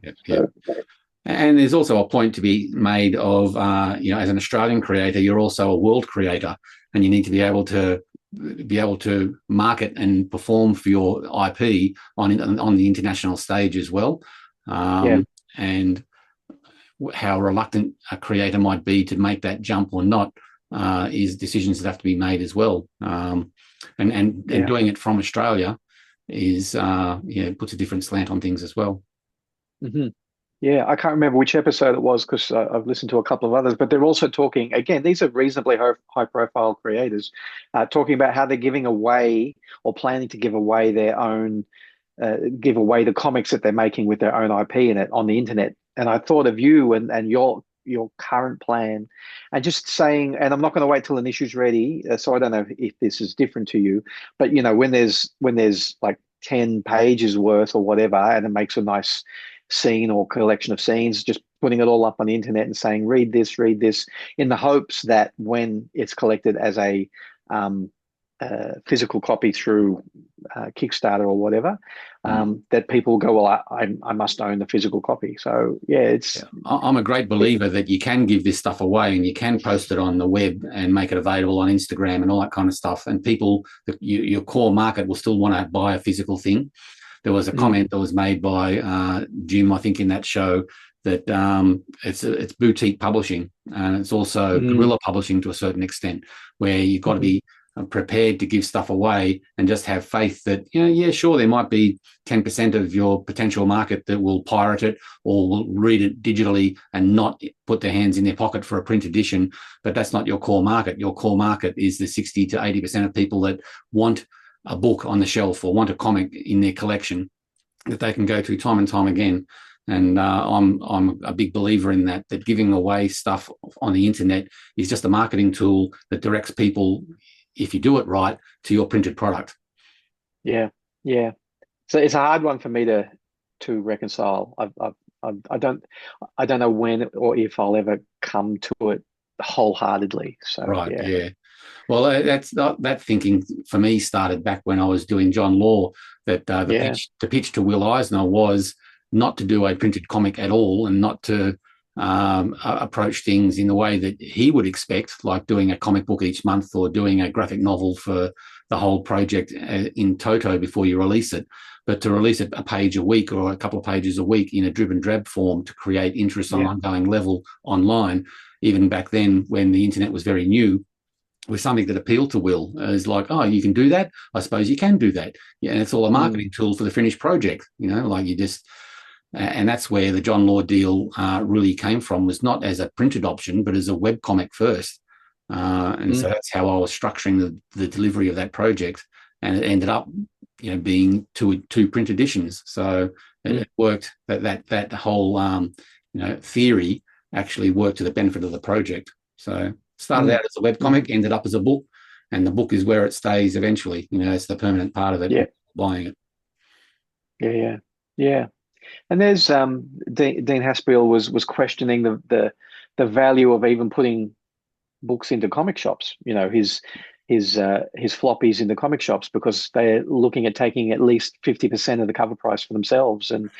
And there's also a point to be made of, as an Australian creator, you're also a world creator, and you need to be able to market and perform for your IP on the international stage as well. And how reluctant a creator might be to make that jump or not is decisions that have to be made as well. And doing it from Australia is puts a different slant on things as well. Mm-hmm. Yeah, I can't remember which episode it was because I've listened to a couple of others, but they're also talking, again, these are reasonably high profile creators, talking about how they're giving away or planning to give away their own, give away the comics that they're making with their own IP in it on the internet. And I thought of you and your current plan and just saying, and I'm not going to wait till an issue's ready, so I don't know if this is different to you, but when there's like 10 pages worth or whatever, and it makes a nice scene or collection of scenes, just putting it all up on the internet and saying, read this, in the hopes that when it's collected as a physical copy through Kickstarter or whatever, that people go, well, I must own the physical copy. So yeah, I'm a great believer that you can give this stuff away and you can post it on the web and make it available on Instagram and all that kind of stuff. And people, your core market will still want to buy a physical thing. There was a comment that was made by Jim, I think, in that show that it's boutique publishing and it's also guerrilla publishing to a certain extent, where you've got to be prepared to give stuff away and just have faith that, sure, there might be 10% of your potential market that will pirate it or will read it digitally and not put their hands in their pocket for a print edition, but that's not your core market. Your core market is the 60 to 80% of people that want a book on the shelf or want a comic in their collection that they can go to time and time again. And I'm a big believer in that giving away stuff on the internet is just a marketing tool that directs people, if you do it right, to your printed product. Yeah. So it's a hard one for me to reconcile. I don't know when or if I'll ever come to it wholeheartedly. So right, yeah. Well, that thinking for me started back when I was doing John Law. That the pitch to Will Eisner was not to do a printed comic at all, and not to approach things in the way that he would expect, like doing a comic book each month or doing a graphic novel for the whole project in toto before you release it, but to release it a page a week or a couple of pages a week in a drib and drab form to create interest on an ongoing level online. Even back then, when the internet was very new, was something that appealed to Will. It's like, oh, you can do that? I suppose you can do that. Yeah, and it's all a marketing tool for the finished project, like you just... And that's where the John Law deal really came from, was not as a printed option, but as a web comic first. So that's how I was structuring the delivery of that project. And it ended up, being two print editions. So it worked, that whole, theory actually worked to the benefit of the project. So started out as a web comic, ended up as a book, and the book is where it stays eventually. It's the permanent part of it, buying it. Yeah. And there's Dean Haspiel was questioning the value of even putting books into comic shops. His floppies into comic shops, because they're looking at taking at least 50% of the cover price for themselves. And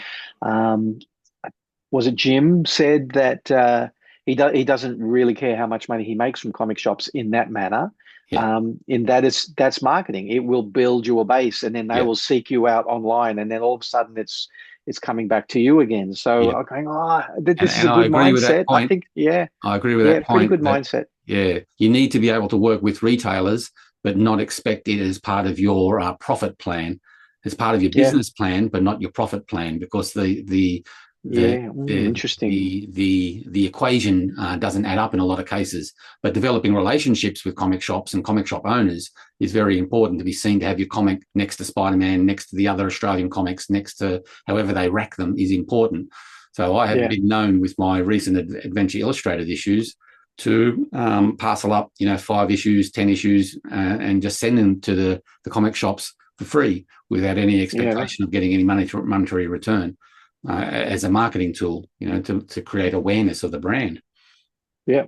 was it Jim said that he doesn't really care how much money he makes from comic shops in that manner. In that's marketing. It will build you a base, and then they will seek you out online, and then all of a sudden it's coming back to you again. So I'm going, this is a good mindset. I think, I agree with that point. Pretty good mindset. Yeah, you need to be able to work with retailers, but not expect it as part of your profit plan. It's part of your business plan, but not your profit plan, because interesting. The equation doesn't add up in a lot of cases. But developing relationships with comic shops and comic shop owners is very important, to be seen to have your comic next to Spider-Man, next to the other Australian comics, next to however they rack them, is important. So I have been known with my recent Adventure Illustrated issues to parcel up, 5 issues, 10 issues, and just send them to the comic shops for free without any expectation of getting any monetary return. As a marketing tool, to create awareness of the brand. Yeah.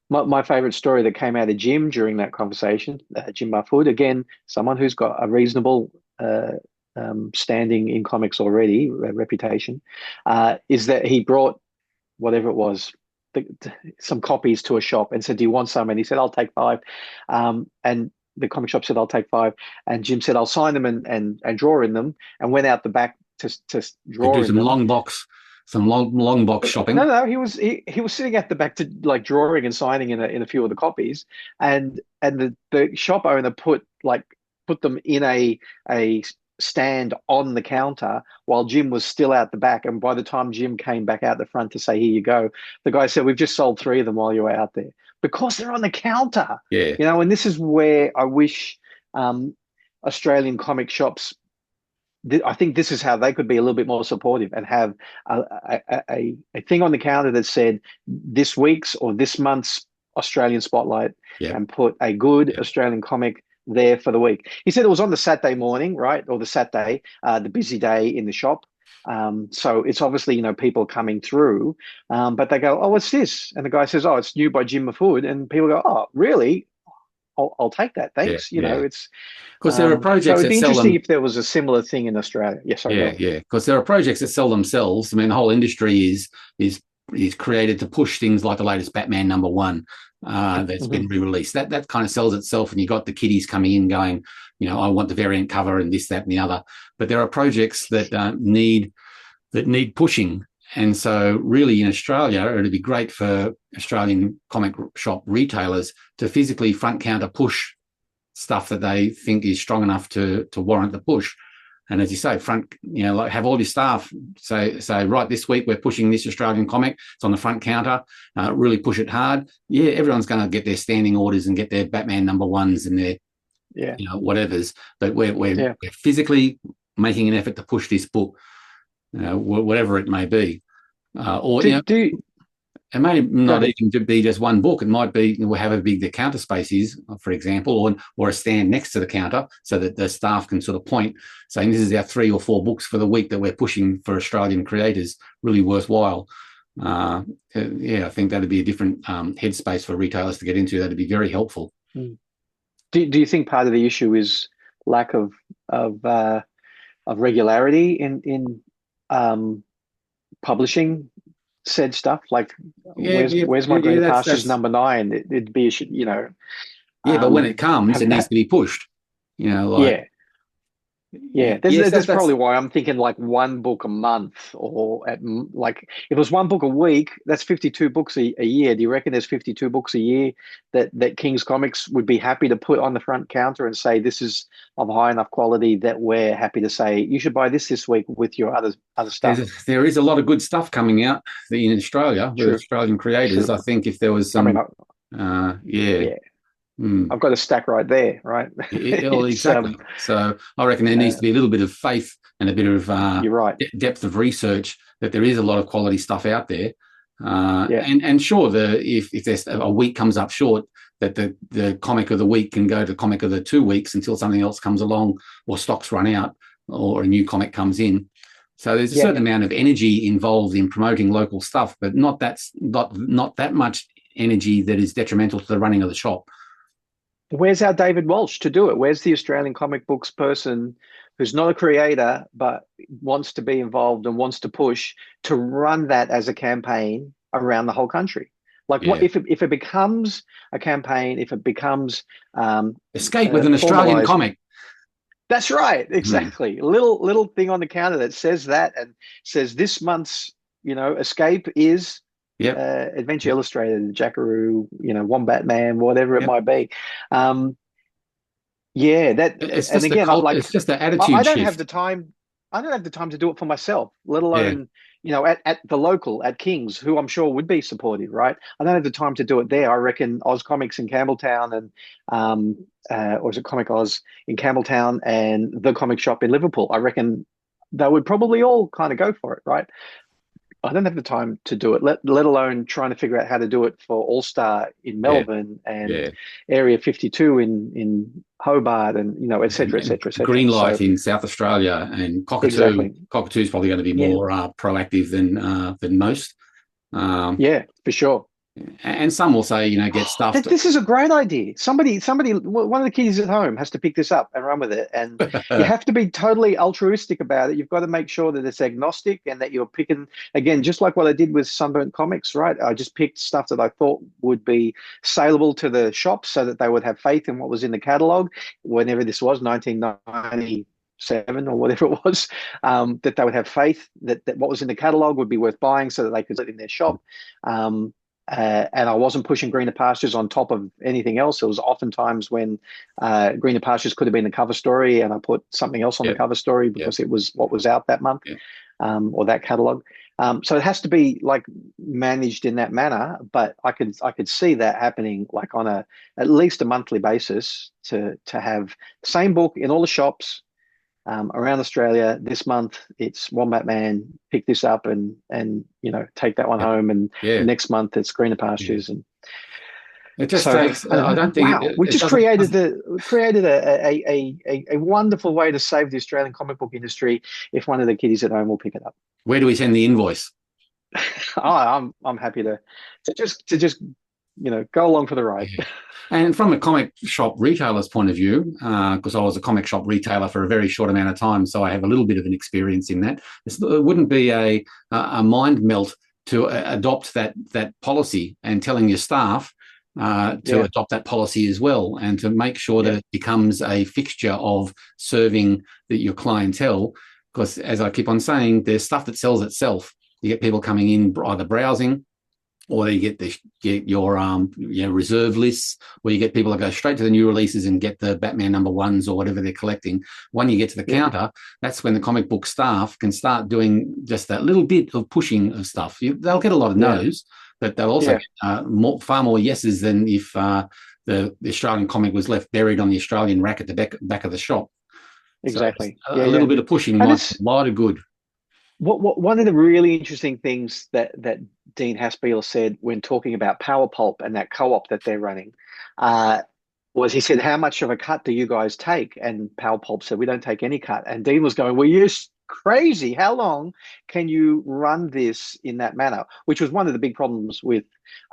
My favorite story that came out of Jim during that conversation, Jim Mahfood, again, someone who's got a reasonable standing in comics already, reputation, is that he brought whatever it was, some copies to a shop and said, do you want some? And he said, I'll take 5. And the comic shop said, I'll take 5. And Jim said, I'll sign them and draw in them, and went out the back to draw do some long box some long box shopping. No, he was sitting at the back to like drawing and signing in a few of the copies, and the shop owner put them in a stand on the counter while Jim was still out the back. And by the time Jim came back out the front to say, "Here you go," the guy said, "We've just sold 3 of them while you were out there," because they're on the counter. Yeah. You know, and this is where I wish Australian comic shops. I think this is how they could be a little bit more supportive and have a thing on the counter that said this week's or this month's Australian Spotlight, and put a good Australian comic there for the week. He said it was on the Saturday morning, right? Or the Saturday, the busy day in the shop. So it's obviously, you know, people coming through, but they go, "Oh, what's this?" And the guy says, "Oh, it's new by Jim Mahfood." And people go, "Oh, really? I'll take that. Thanks." You know, it's because there are projects. So it'd be that interesting sell them. if there was a similar thing in Australia. Yes, Yeah. Because there are projects that sell themselves. I mean, the whole industry is created to push things like the latest Batman #1 that's been re-released. That kind of sells itself, and you got the kiddies coming in going, you know, I want the variant cover and this, that, and the other. But there are projects that need pushing. And so really in Australia, it'd be great for Australian comic shop retailers to physically front counter push stuff that they think is strong enough to warrant the push. And as you say, like have all your staff say, right, this week we're pushing this Australian comic. It's on the front counter. Really push it hard. Yeah, everyone's going to get their standing orders and get their Batman #1s and their whatevers. But we're physically making an effort to push this book, whatever it may be. It may not even be just one book. It might be however big the counter space is, for example, or a stand next to the counter so that the staff can sort of point saying this is our 3 or 4 books for the week that we're pushing for Australian creators, really worthwhile. I think that'd be a different headspace for retailers to get into. That'd be very helpful. Do you think part of the issue is lack of regularity in publishing said stuff? Like, where's my Green Pastures #9? It'd be, you know. But when it comes, it needs to be pushed. You know, like. That's probably why I'm thinking like 1 book a month, or like if it was 1 book a week, that's 52 books a year. Do you reckon there's 52 books a year that King's Comics would be happy to put on the front counter and say this is of high enough quality that we're happy to say you should buy this week with your other stuff? There is a lot of good stuff coming out in Australia with Australian creators. I think if there was some, I've got a stack right there, right? Exactly. So I reckon there needs to be a little bit of faith and a bit of you're right. depth of research that there is a lot of quality stuff out there. And sure, if there's a week comes up short, that the comic of the week can go to comic of the 2 weeks until something else comes along or stocks run out or a new comic comes in. So there's a certain amount of energy involved in promoting local stuff, but not that much energy that is detrimental to the running of the shop. Where's our David Walsh to do it? Where's the Australian comic books person who's not a creator but wants to be involved and wants to push to run that as a campaign around the whole country? Like, what if it becomes a campaign? If it becomes escape with an Australian comic. That's right, exactly. Little thing on the counter that says that and says this month's escape is. Adventure Illustrated, Jackaroo, Wombat Man, whatever it might be. It's just the attitude. I don't have the time. I don't have the time to do it for myself, let alone at the local at King's, who I'm sure would be supportive, right? I don't have the time to do it there. I reckon Oz Comics in Campbelltown and or is it Comic Oz in Campbelltown and the comic shop in Liverpool. I reckon they would probably all kind of go for it, right? I don't have the time to do it, let alone trying to figure out how to do it for All-Star in Melbourne and Area 52 in Hobart and, et cetera, et cetera, et cetera. Greenlight in South Australia and Cockatoo. Exactly. Cockatoo's probably going to be more proactive than most. For sure. And some will say, get stuff. This is a great idea. Somebody, one of the kiddies at home has to pick this up and run with it. And you have to be totally altruistic about it. You've got to make sure that it's agnostic and that you're picking, again, just like what I did with Sunburnt Comics, right? I just picked stuff that I thought would be saleable to the shops so that they would have faith in what was in the catalogue. Whenever this was, 1993, 7 or whatever it was, that they would have faith that what was in the catalog would be worth buying so that they could sit in their shop. And I wasn't pushing Greener Pastures on top of anything else. It was oftentimes when Greener Pastures could have been the cover story, and I put something else on the cover story because it was what was out that month, or that catalog. So it has to be like managed in that manner. But I could see that happening like on at least a monthly basis to have the same book in all the shops around Australia. This month it's Wombat Man, pick this up and take that one home, and next month it's Greener Pastures. And it just takes I don't think we just created a wonderful way to save the Australian comic book industry if one of the kiddies at home will pick it up. Where do we send the invoice? I'm happy to just go along for the ride. And from a comic shop retailer's point of view, because I was a comic shop retailer for a very short amount of time, so I have a little bit of an experience in that. It wouldn't be a mind melt to adopt that policy, and telling your staff to adopt that policy as well, and to make sure that it becomes a fixture of serving your clientele. Because as I keep on saying, there's stuff that sells itself. You get people coming in either browsing, or you get your reserve lists, or you get people that go straight to the new releases and get the Batman #1s or whatever they're collecting. When you get to the counter, that's when the comic book staff can start doing just that little bit of pushing of stuff. They'll get a lot of no's, but they'll also get far more yeses than if the Australian comic was left buried on the Australian rack at the back of the shop. Exactly. So a little bit of pushing might a lot of good. One of the really interesting things that Dean Haspel said when talking about Power Pulp and that co-op that they're running was, he said, how much of a cut do you guys take? And Power Pulp said, we don't take any cut. And Dean was going, well, you're crazy. How long can you run this in that manner? Which was one of the big problems with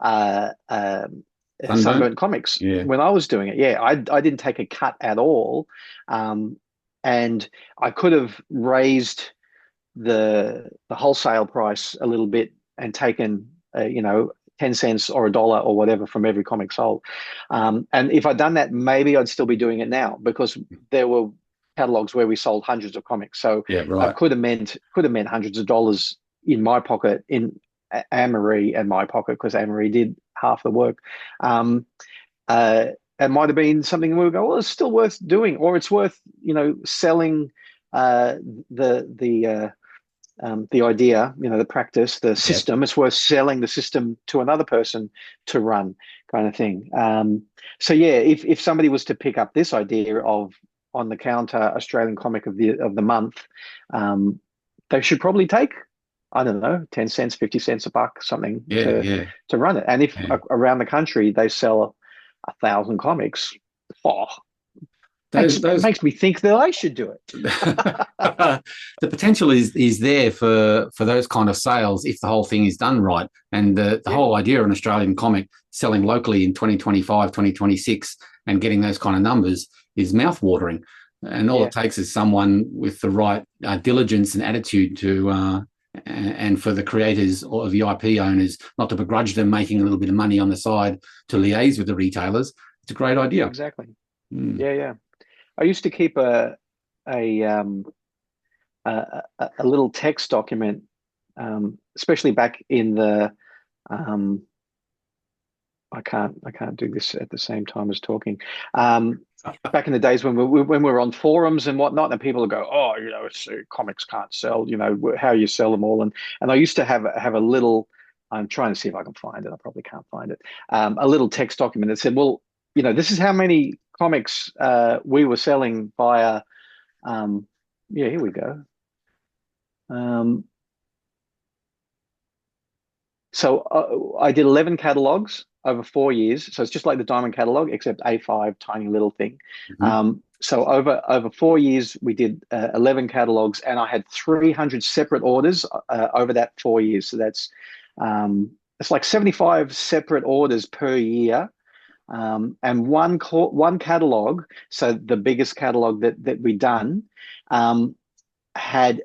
Sunburnt Comics when I was doing it. I didn't take a cut at all. And I could have raised the wholesale price a little bit and taken 10 cents or $1 or whatever from every comic sold, and if I'd done that, maybe I'd still be doing it now, because there were catalogs where we sold hundreds of comics. So it could have meant hundreds of dollars in my pocket, in Anne-Marie and my pocket, because Anne-Marie did half the work. It might have been something we would go, well, it's still worth doing, or it's worth selling the idea, the practice, the system. It's worth selling the system to another person to run, kind of thing. So if somebody was to pick up this idea of on the counter Australian comic of the month, they should probably take, I don't know, 10 cents, 50 cents, a buck, something to run it. And if around the country they sell 1,000 comics, makes me think that I should do it. The potential is there for those kind of sales if the whole thing is done right. And the whole idea of an Australian comic selling locally in 2025, 2026 and getting those kind of numbers is mouth-watering. And all it takes is someone with the right diligence and attitude to and for the creators or the IP owners not to begrudge them making a little bit of money on the side to liaise with the retailers. It's a great idea. Exactly. I used to keep a little text document, especially back in the I can't do this at the same time as talking. Back in the days when we were on forums and whatnot, and people would go, "Oh, it's comics can't sell. How you sell them all." And I used to have a little. I'm trying to see if I can find it. I probably can't find it. A little text document that said, "Well, this is how many comics we were selling via." Here we go. So I did 11 catalogs over 4 years. So it's just like the Diamond catalog, except A5, tiny little thing. So over 4 years, we did 11 catalogs, and I had 300 separate orders over that 4 years. So that's it's like 75 separate orders per year. And one catalog, so the biggest catalog that we done, had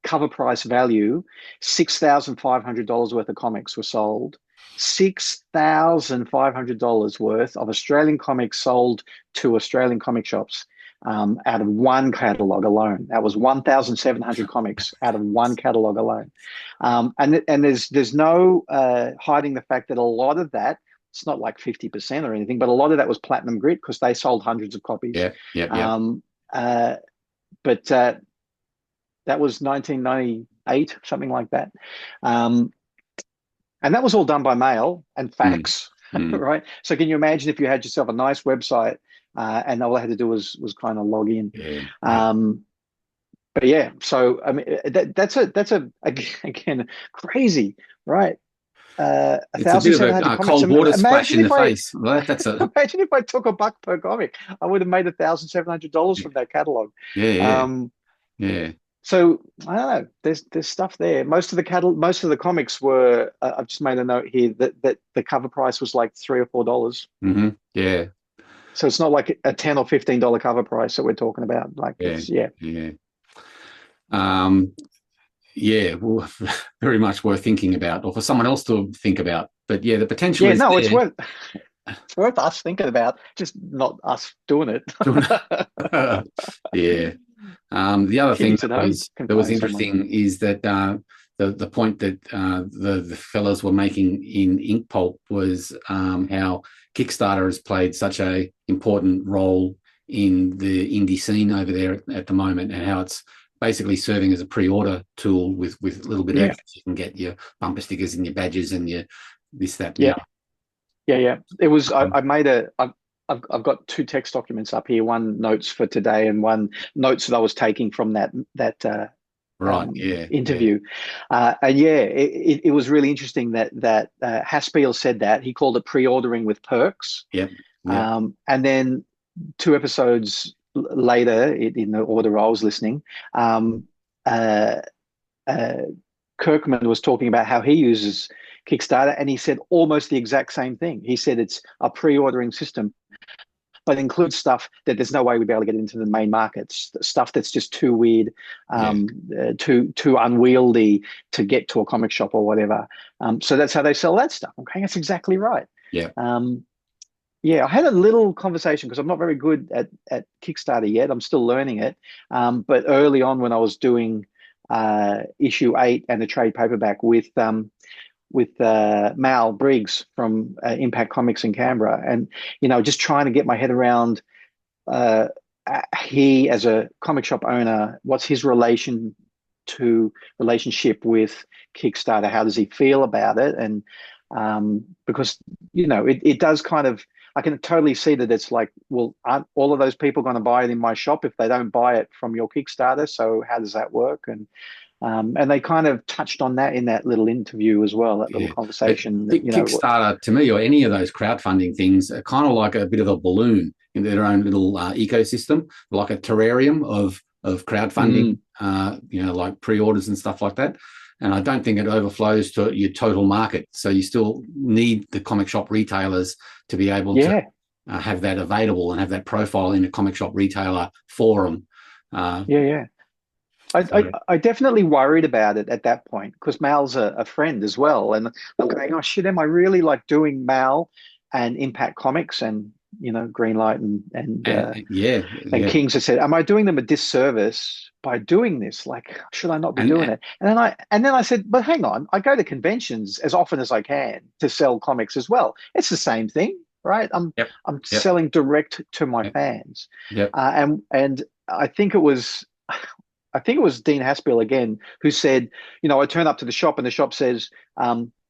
cover price value, $6,500 worth of comics were sold. $6,500 worth of Australian comics sold to Australian comic shops. out of one catalog alone. That was 1,700 comics out of one catalog alone. And there's no hiding the fact that a lot of that, it's not like 50% or anything, but a lot of that was platinum grit because they sold hundreds of copies. But that was 1998, something like that. And that was all done by mail and fax, right? So can you imagine if you had yourself a nice website and all I had to do was kind of log in? But yeah, so I mean, that's again crazy, right? It's a bit of a cold water splash in the face. Right? Imagine if I took $1 per comic, I would have made $1,700 from that catalog. So I don't know. There's stuff there. Most of the comics were. I've just made a note here that the cover price was like $3 or $4. Yeah. So it's not like a $10 or $15 cover price that we're talking about. Like well, very much worth thinking about, or for someone else to think about. But yeah, the potential is there. It's worth us thinking about, just not us doing it. The other thing that was interesting is that the point that the fellows were making in Ink Pulp was how Kickstarter has played such a important role in the indie scene over there at the moment, and how it's basically serving as a pre-order tool with a little bit of extra. You can get your bumper stickers and your badges and your this, that. Yeah. It was. I made a. I've got 2 text documents up here. One notes for today, and one notes that I was taking from that interview. And it was really interesting that Haspiel said that he called it pre-ordering with perks. And then 2 episodes later, in the order I was listening, Kirkman was talking about how he uses Kickstarter, and he said almost the exact same thing. He said it's a pre-ordering system, but includes stuff that there's no way we'd be able to get into the main markets, stuff that's just too weird, too unwieldy to get to a comic shop or whatever. So that's how they sell that stuff. Okay, that's exactly right. I had a little conversation because I'm not very good at Kickstarter yet. I'm still learning it. But early on, when I was doing issue 8 and the trade paperback with Mal Briggs from Impact Comics in Canberra, and just trying to get my head around he as a comic shop owner, what's his relationship with Kickstarter? How does he feel about it? And because it does kind of, I can totally see that it's like, well, aren't all of those people going to buy it in my shop if they don't buy it from your Kickstarter? So how does that work? And they kind of touched on that in that little interview as well, that little conversation. Kickstarter, to me, or any of those crowdfunding things, are kind of like a bit of a balloon in their own little ecosystem, like a terrarium of crowdfunding, like pre-orders and stuff like that. And I don't think it overflows to your total market. So you still need the comic shop retailers to be able to have that available and have that profile in a comic shop retailer forum. I definitely worried about it at that point because Mal's a friend as well. And I'm going, oh, shit, am I really like doing Mal and Impact Comics and, Greenlight and Kings have said, am I doing them a disservice by doing this? Like, should I not be doing it? And then I said, but hang on, I go to conventions as often as I can to sell comics as well. It's the same thing, right? I'm selling direct to my fans. And I think it was Dean Haspiel again who said, I turn up to the shop and the shop says,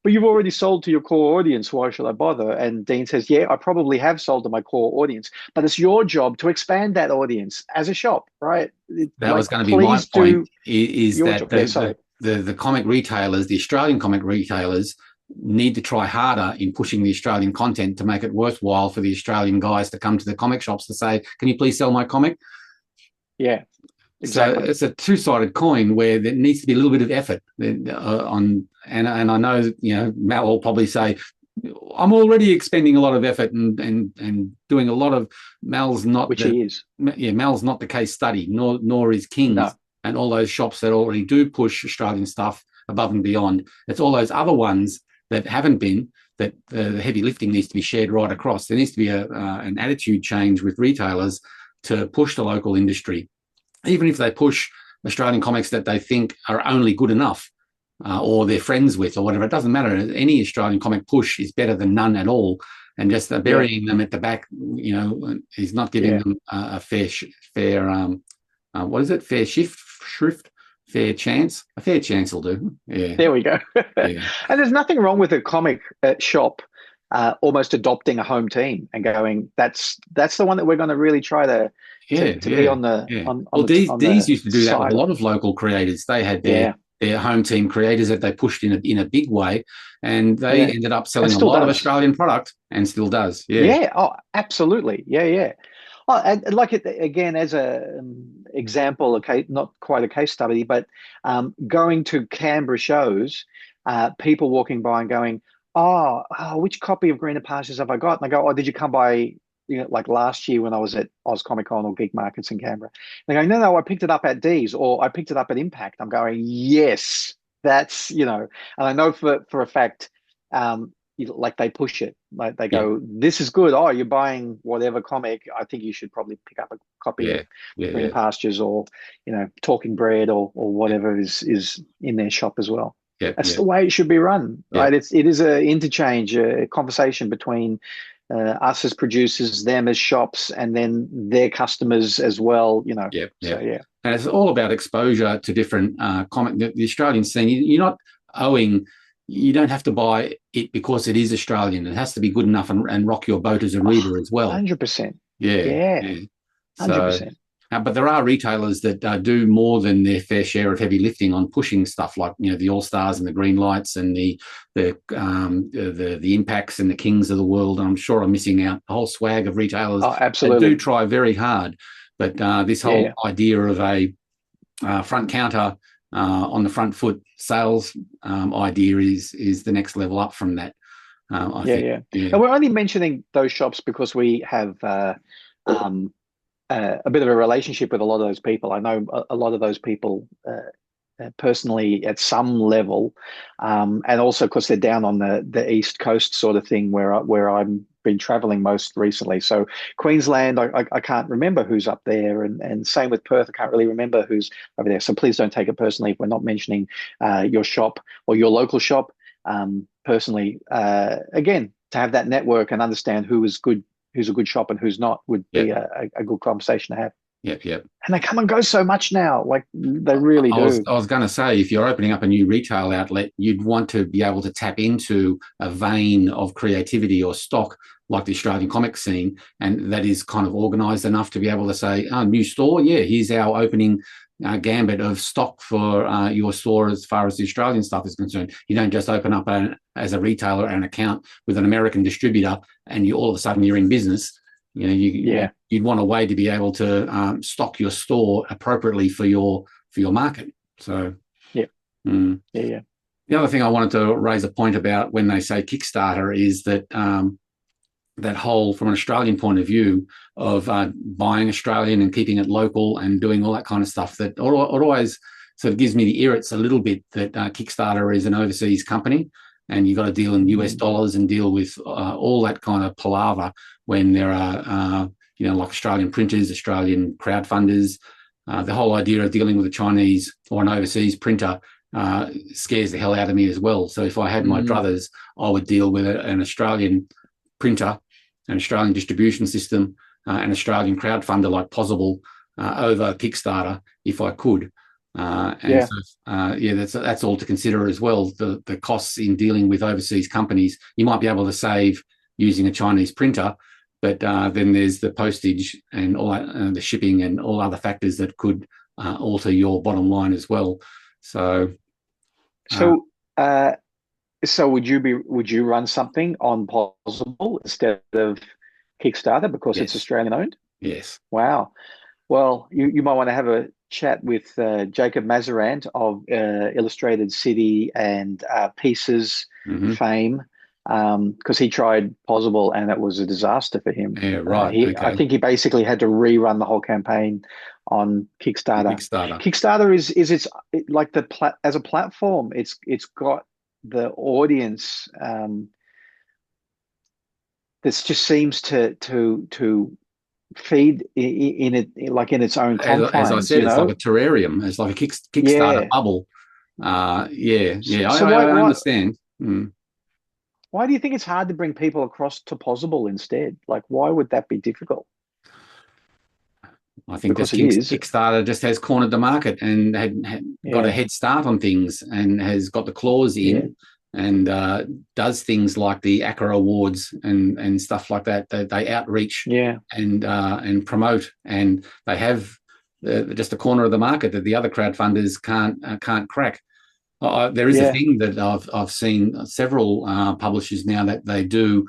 but you've already sold to your core audience. Why should I bother? And Dean says, yeah, I probably have sold to my core audience, but it's your job to expand that audience as a shop, right? That was going to be my point, is that the comic retailers, the Australian comic retailers, need to try harder in pushing the Australian content to make it worthwhile for the Australian guys to come to the comic shops to say, can you please sell my comic? Yeah. Exactly. So it's a two-sided coin where there needs to be a little bit of effort and I know Matt will probably say I'm already expending a lot of effort and doing a lot of Mal's not Mal's not the case study nor is King's and all those shops that already do push Australian stuff above and beyond. It's all those other ones that haven't been, that the heavy lifting needs to be shared right across. There needs to be an attitude change with retailers to push the local industry, even if they push Australian comics that they think are only good enough, or they're friends with, or whatever. It doesn't matter. Any Australian comic push is better than none at all. And just burying them at the back, is not giving them a fair what is it? Fair shrift, fair chance. A fair chance will do. Yeah. There we go. Yeah. And there's nothing wrong with a comic shop almost adopting a home team and going, that's the one that we're going to really try to be on the D's used to do that with side. a lot of local creators. They had their home team creators that they pushed in a big way, and they ended up selling a lot of Australian product, and still does. Yeah. Oh, absolutely. Yeah. Oh, and like it again as a example, okay, not quite a case study, but going to Canberra shows, people walking by and going, oh, which copy of Greener Pastures have I got? And I go, oh, did you come by, like last year when I was at Oz Comic Con or Geek Markets in Canberra? They go, no, I picked it up at D's, or I picked it up at Impact. I'm going, yes, that's, and I know for a fact, like they push it, like they go, this is good. Oh, you're buying whatever comic, I think you should probably pick up a copy of Greener Pastures, or Talking Bread, or whatever is in their shop as well. That's the way it should be run, right? It is a interchange, a conversation between us as producers, them as shops, and then their customers as well. So, and it's all about exposure to different comic. The Australian scene, you're not owing. You don't have to buy it because it is Australian. It has to be good enough and rock your boat as a reader as well. 100%. Yeah. 100%. But there are retailers that do more than their fair share of heavy lifting on pushing stuff like the All Stars and the Green Lights and the Impacts and the Kings of the world. And I'm sure I'm missing out a whole swag of retailers that do try very hard. But this whole idea of a front counter on the front foot sales idea is the next level up from that. I think. And we're only mentioning those shops because we have a bit of a relationship with a lot of those people. I know a lot of those people personally at some level, and also because they're down on the East Coast sort of thing where I've been traveling most recently. So Queensland, I can't remember who's up there, and same with Perth, I can't really remember who's over there. So please don't take it personally if we're not mentioning your shop or your local shop. Personally, again, to have that network and understand who's a good shop and who's not would be a good conversation to have. Yep. And they come and go so much now, like they really do. I was going to say, if you're opening up a new retail outlet, you'd want to be able to tap into a vein of creativity or stock like the Australian comic scene, and that is kind of organised enough to be able to say, new store, here's our opening gambit of stock for your store as far as the Australian stuff is concerned. You don't just open up as a retailer an account with an American distributor and all of a sudden you're in business. You'd want a way to be able to stock your store appropriately for your market. So yeah. The other thing I wanted to raise a point about when they say Kickstarter is that that whole, from an Australian point of view, of buying Australian and keeping it local and doing all that kind of stuff, that always sort of gives me the irrits a little bit that Kickstarter is an overseas company and you've got to deal in US dollars and deal with all that kind of palaver when there are, like Australian printers, Australian crowdfunders. The whole idea of dealing with a Chinese or an overseas printer scares the hell out of me as well. So if I had my druthers, I would deal with an Australian printer, an Australian distribution system, an Australian crowdfunder like Possible over Kickstarter if I could. That's all to consider as well. The costs in dealing with overseas companies. You might be able to save using a Chinese printer, but then there's the postage and all that, the shipping and all other factors that could alter your bottom line as well. So would you run something on Possible instead of Kickstarter because it's Australian owned? Yes. Wow. Well, you might want to have a chat with Jacob Mazarant of Illustrated City and Pieces fame, because he tried Possible and it was a disaster for him. Yeah, right. I think he basically had to rerun the whole campaign on Kickstarter. Kickstarter is like as a platform, it's got the audience this just seems to feed in it, like in its own confines. As I said, it's like a terrarium. It's like a Kickstarter bubble. So I understand. Mm. Why do you think it's hard to bring people across to Pozible instead? Like, why would that be difficult? I think Because this it is. Kickstarter just has cornered the market and had got a head start on things and has got the claws in and does things like the ACA awards and stuff like that. They outreach and promote, and they have just a corner of the market that the other crowdfunders can't crack. There is a thing that I've seen several publishers now that they do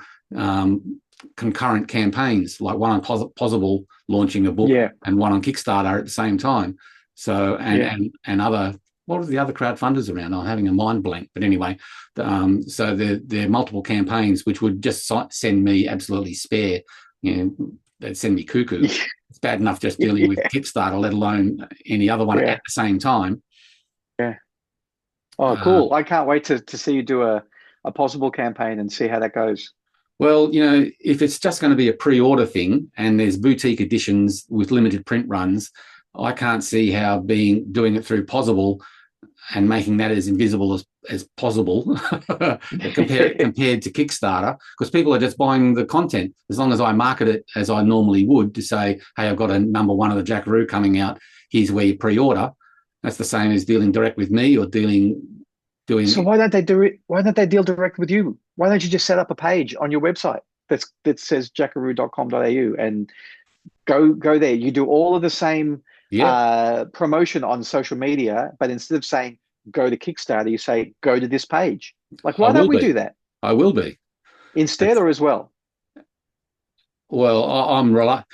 concurrent campaigns, like one on Pozible launching a book and one on Kickstarter at the same time. So and other, what are the other crowdfunders around? I'm having a mind blank, but anyway, so there are multiple campaigns which would just send me absolutely spare. They'd send me cuckoo. It's bad enough just dealing with Kickstarter, let alone any other one at the same time. Yeah. Oh, cool! I can't wait to see you do a Pozible campaign and see how that goes. Well, if it's just going to be a pre-order thing and there's boutique editions with limited print runs, I can't see how doing it through Pozible and making that as invisible as possible compared to Kickstarter, because people are just buying the content. As long as I market it as I normally would to say, hey, I've got a number 1 of the Jackaroo coming out, here's where you pre-order. That's the same as dealing direct with me or doing. So why don't they do it? Why don't they deal direct with you? Why don't you just set up a page on your website that says jackaroo.com.au and go there? You do all of the same promotion on social media, but instead of saying go to Kickstarter, you say go to this page. Like, why don't we do that? I will be instead or as well. Well, I'm reluctant.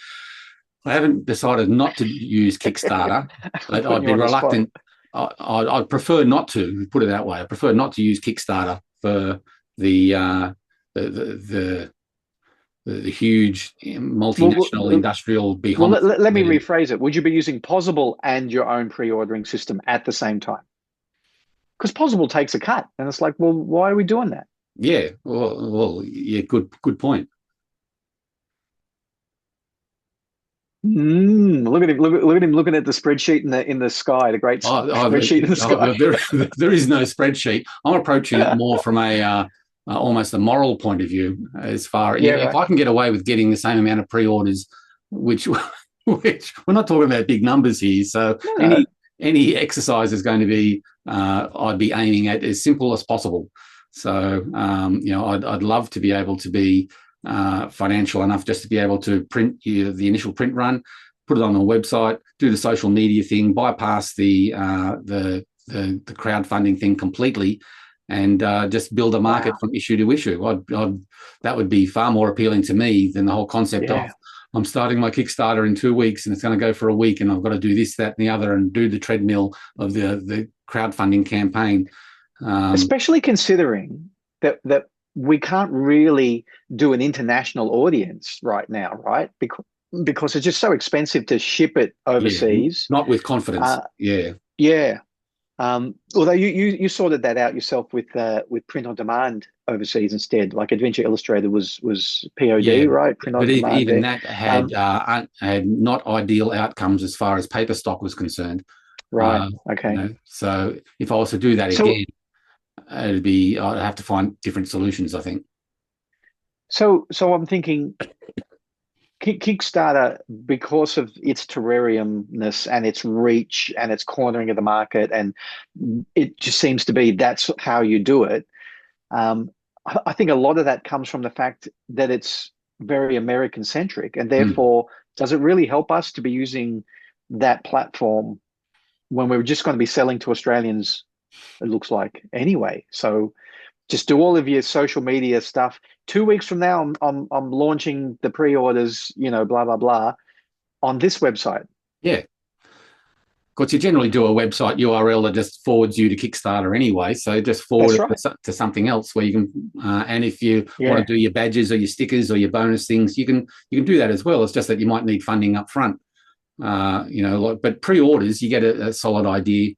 I haven't decided not to use Kickstarter, but I'd be reluctant. I'd prefer not to, put it that way. I prefer not to use Kickstarter for the huge multinational industrial behemoth. Well, let me rephrase it. Would you be using Pozible and your own pre-ordering system at the same time? Because Pozible takes a cut, and it's like, well, why are we doing that? Yeah, well, yeah, good point. Look at him! Look at him looking at the spreadsheet in the sky. The great spreadsheet in the sky. There is no spreadsheet. I'm approaching it more from a almost a moral point of view. As far if I can get away with getting the same amount of pre-orders, which we're not talking about big numbers here. So any exercise is going to be I'd be aiming at as simple as possible. So I'd love to be able to be financial enough just to be able to print the initial print run, put it on a website, do the social media thing, bypass the crowdfunding thing completely, and just build a market from issue to issue. That would be far more appealing to me than the whole concept of I'm starting my Kickstarter in 2 weeks and it's going to go for a week and I've got to do this, that, and the other and do the treadmill of the crowdfunding campaign. Especially considering that we can't really do an international audience right now, right? Because it's just so expensive to ship it overseas. Not with confidence. Although you sorted that out yourself with print on demand overseas instead. Like Adventure Illustrated was POD, right? Print on demand. Even that had not ideal outcomes as far as paper stock was concerned. Right. Okay. So if I was to do that again, I'd have to find different solutions, I think. So I'm thinking Kickstarter, because of its terrariumness and its reach and its cornering of the market, and it just seems to be that's how you do it. I think a lot of that comes from the fact that it's very American-centric, and therefore, does it really help us to be using that platform when we're just going to be selling to Australians, it looks like, anyway? So just do all of your social media stuff. 2 weeks from now, I'm launching the pre-orders, blah, blah, blah, on this website. Yeah. Of course, you generally do a website URL that just forwards you to Kickstarter anyway. So just forward it to something else where you can, and if you want to do your badges or your stickers or your bonus things, you can do that as well. It's just that you might need funding up front. But pre-orders, you get a solid idea.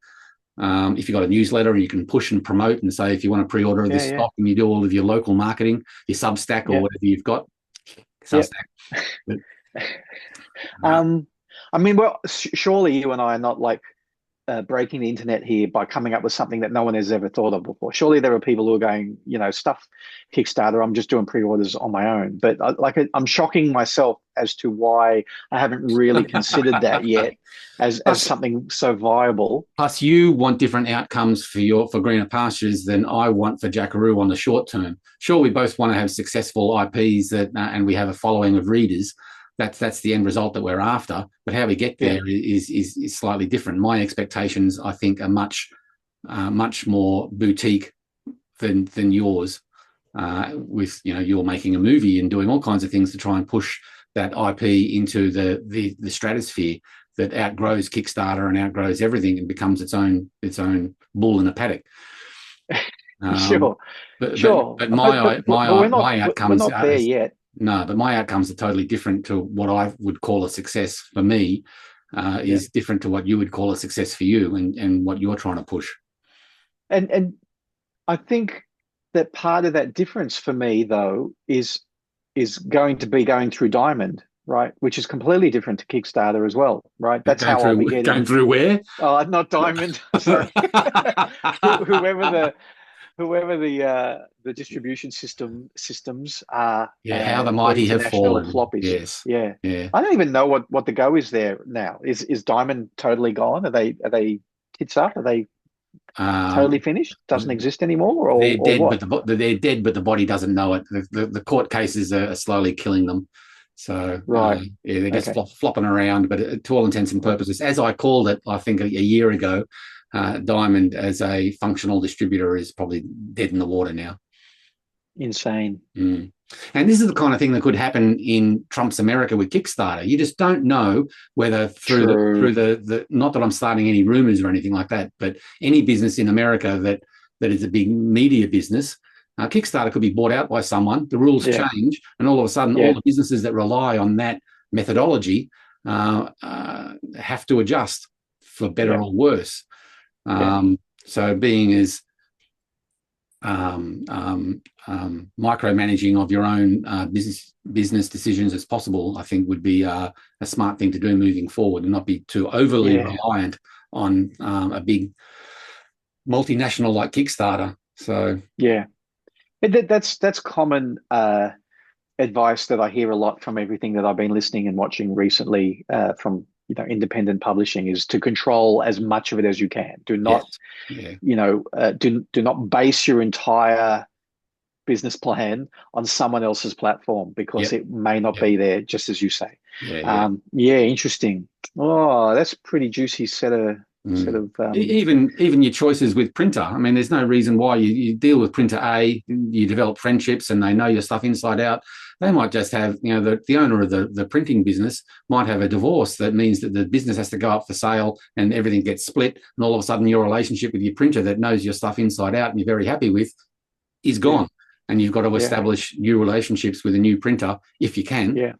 If you've got a newsletter, you can push and promote and say if you want to pre-order this stock, and you do all of your local marketing, your Substack or whatever you've got. Substack. I mean, well, surely you and I are not like breaking the internet here by coming up with something that no one has ever thought of before. Surely there are people who are going, stuff Kickstarter. I'm just doing pre-orders on my own, but I'm shocking myself as to why I haven't really considered that yet as something so viable. Plus, you want different outcomes for greener pastures than I want for Jackaroo on the short term. Sure, we both want to have successful IPs and we have a following of readers. That's the end result that we're after. But how we get there is slightly different. My expectations, I think, are much more boutique than yours. With you're making a movie and doing all kinds of things to try and push that IP into the stratosphere that outgrows Kickstarter and outgrows everything and becomes its own bull in a paddock. Sure. But my outcomes we're not there yet. No, but my outcomes are totally different to what I would call a success for me. Is different to what you would call a success for you and what you're trying to push. And I think that part of that difference for me, though, is going to be going through Diamond, right? Which is completely different to Kickstarter as well, right? That's how I'll be getting going through where? Oh, not Diamond. Sorry, whoever the distribution systems are. Yeah, how the mighty have fallen. Floppies. Yes. Yeah. Yeah. I don't even know what the go is there now. Is Diamond totally gone? Are they tits up? Are they totally finished? Doesn't exist anymore, or they're dead, what? they're dead, but the body doesn't know it. The court cases are slowly killing them. So right, they're just flopping around. But to all intents and purposes, as I called it, I think a year ago, Diamond as a functional distributor is probably dead in the water now. Insane. Mm. And this is the kind of thing that could happen in Trump's America with Kickstarter. You just don't know whether through the not that I'm starting any rumors or anything like that, but any business in America that is a big media business, Kickstarter could be bought out by someone. The rules change, and all of a sudden, all the businesses that rely on that methodology have to adjust for better or worse. So being as micromanaging of your own business decisions as possible, I think would be a smart thing to do moving forward, and not be too overly reliant on a big multinational like Kickstarter. So that's common advice that I hear a lot from everything that I've been listening and watching recently from independent publishing, is to control as much of it as you can. Do not do not base your entire business plan on someone else's platform, because it may not be there, just as you say. Interesting. Oh, that's a pretty juicy set of even your choices with printer. I mean, there's no reason why you deal with printer A, you develop friendships and they know your stuff inside out. They might just have, the owner of the printing business might have a divorce that means that the business has to go up for sale and everything gets split, and all of a sudden your relationship with your printer that knows your stuff inside out and you're very happy with is gone. And you've got to establish new relationships with a new printer if you can,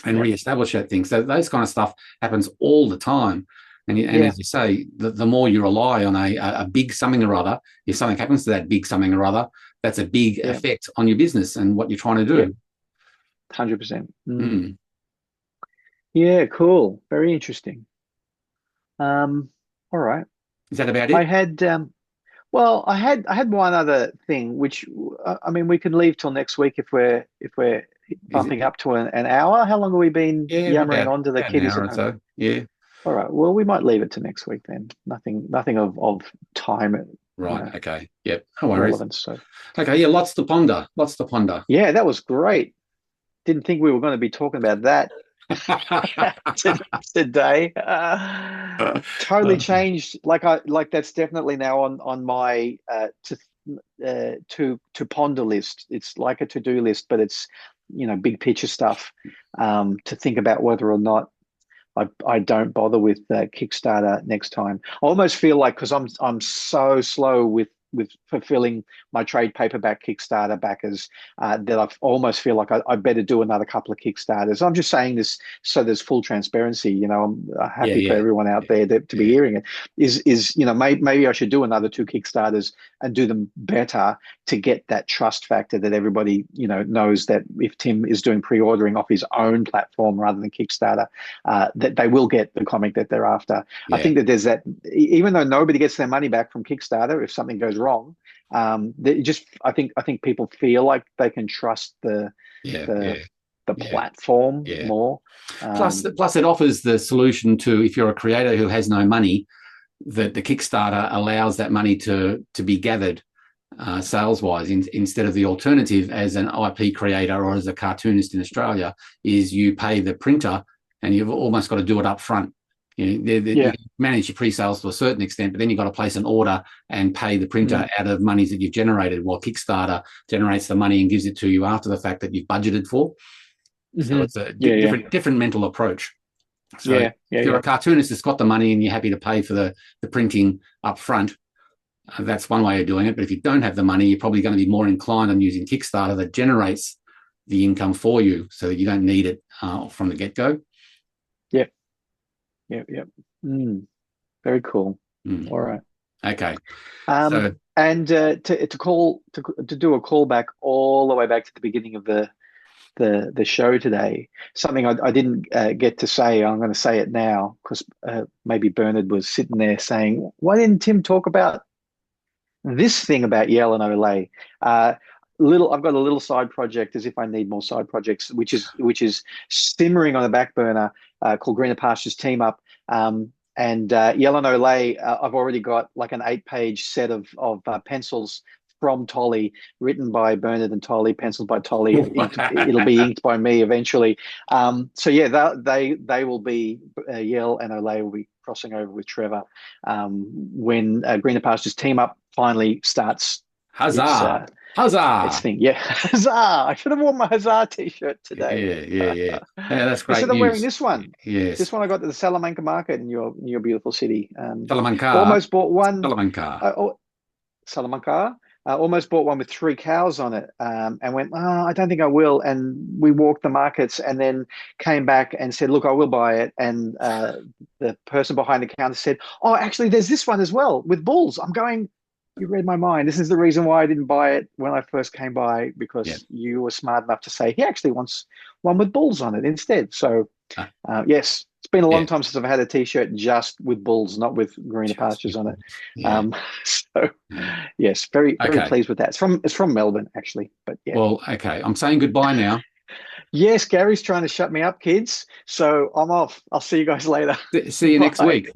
and reestablish that thing. So those kind of stuff happens all the time. And as you say, the more you rely on a big something or other, if something happens to that big something or other, that's a big effect on your business and what you're trying to do. 100%. Yeah, cool. Very interesting. All right. Is that about it? I had I had one other thing, which I mean, we can leave till next week if we're bumping up to an hour. How long have we been yammering on to the kiddies? An hour or so. Yeah. All right. Well, we might leave it to next week then. Nothing of time. Right. Okay. Yep. No worries. Relevance, so. Okay. Yeah. Lots to ponder. Yeah, that was great. Didn't think we were going to be talking about that today. Totally changed. Like that's definitely now on my to ponder list. It's like a to-do list, but it's big picture stuff to think about whether or not I don't bother with Kickstarter next time. I almost feel like, because I'm so slow with with fulfilling my trade paperback Kickstarter backers that I almost feel like I better do another couple of Kickstarters. I'm just saying this so there's full transparency. You know, I'm happy for everyone out there to be hearing it. Is you know, maybe I should do another 2 Kickstarters and do them better to get that trust factor that everybody, you know, knows that if Tim is doing pre-ordering off his own platform rather than Kickstarter, that they will get the comic that they're after. Yeah. I think that there's that, even though nobody gets their money back from Kickstarter if something goes wrong, I think people feel like they can trust the platform more. Plus it offers the solution to, if you're a creator who has no money, that the Kickstarter allows that money to be gathered sales-wise, instead of the alternative as an IP creator or as a cartoonist in Australia, is you pay the printer and you've almost got to do it up front. You manage your pre-sales to a certain extent, but then you've got to place an order and pay the printer out of monies that you've generated, while Kickstarter generates the money and gives it to you after the fact that you've budgeted for. So it's a different mental approach. So if you're a cartoonist that's got the money and you're happy to pay for the printing up front, that's one way of doing it. But if you don't have the money, you're probably going to be more inclined on using Kickstarter that generates the income for you so that you don't need it from the get-go. Very cool. All right. Okay. To do a callback all the way back to the beginning of the show today, something I didn't get to say, I'm going to say it now because maybe Bernard was sitting there saying, why didn't Tim talk about this thing about Yale and Olay? I've got a little side project, as if I need more side projects, which is simmering on the back burner, called Greener Pastures Team Up. And Yale and Olay, I've already got like an 8-page set of pencils from Tolly, written by Bernard and Tolly, penciled by Tolly. It'll be inked by me eventually. So yeah, they will be, Yale and Olay will be crossing over with Trevor when Greener Pastures Team Up finally starts. Huzzah! Huzzah! It's thing, yeah. Huzzah! I should have worn my Huzzah t-shirt today. Yeah, that's great. Instead of wearing this one. Yes. This one I got at the Salamanca market in your beautiful city. Salamanca. Almost bought one. Salamanca. Salamanca. Almost bought one with 3 cows on it, and went, I don't think I will. And we walked the markets and then came back and said, look, I will buy it. And the person behind the counter said, oh, actually, there's this one as well with bulls. I'm going, you read my mind. This is the reason why I didn't buy it when I first came by, because you were smart enough to say he actually wants one with bulls on it instead. So, yes, it's been a long time since I've had a T-shirt just with bulls, not with Greener Pastures on it. So, yes, very pleased with that. It's from Melbourne, actually. But yeah. Well, okay. I'm saying goodbye now. Yes, Gary's trying to shut me up, kids. So I'm off. I'll see you guys later. See you next week.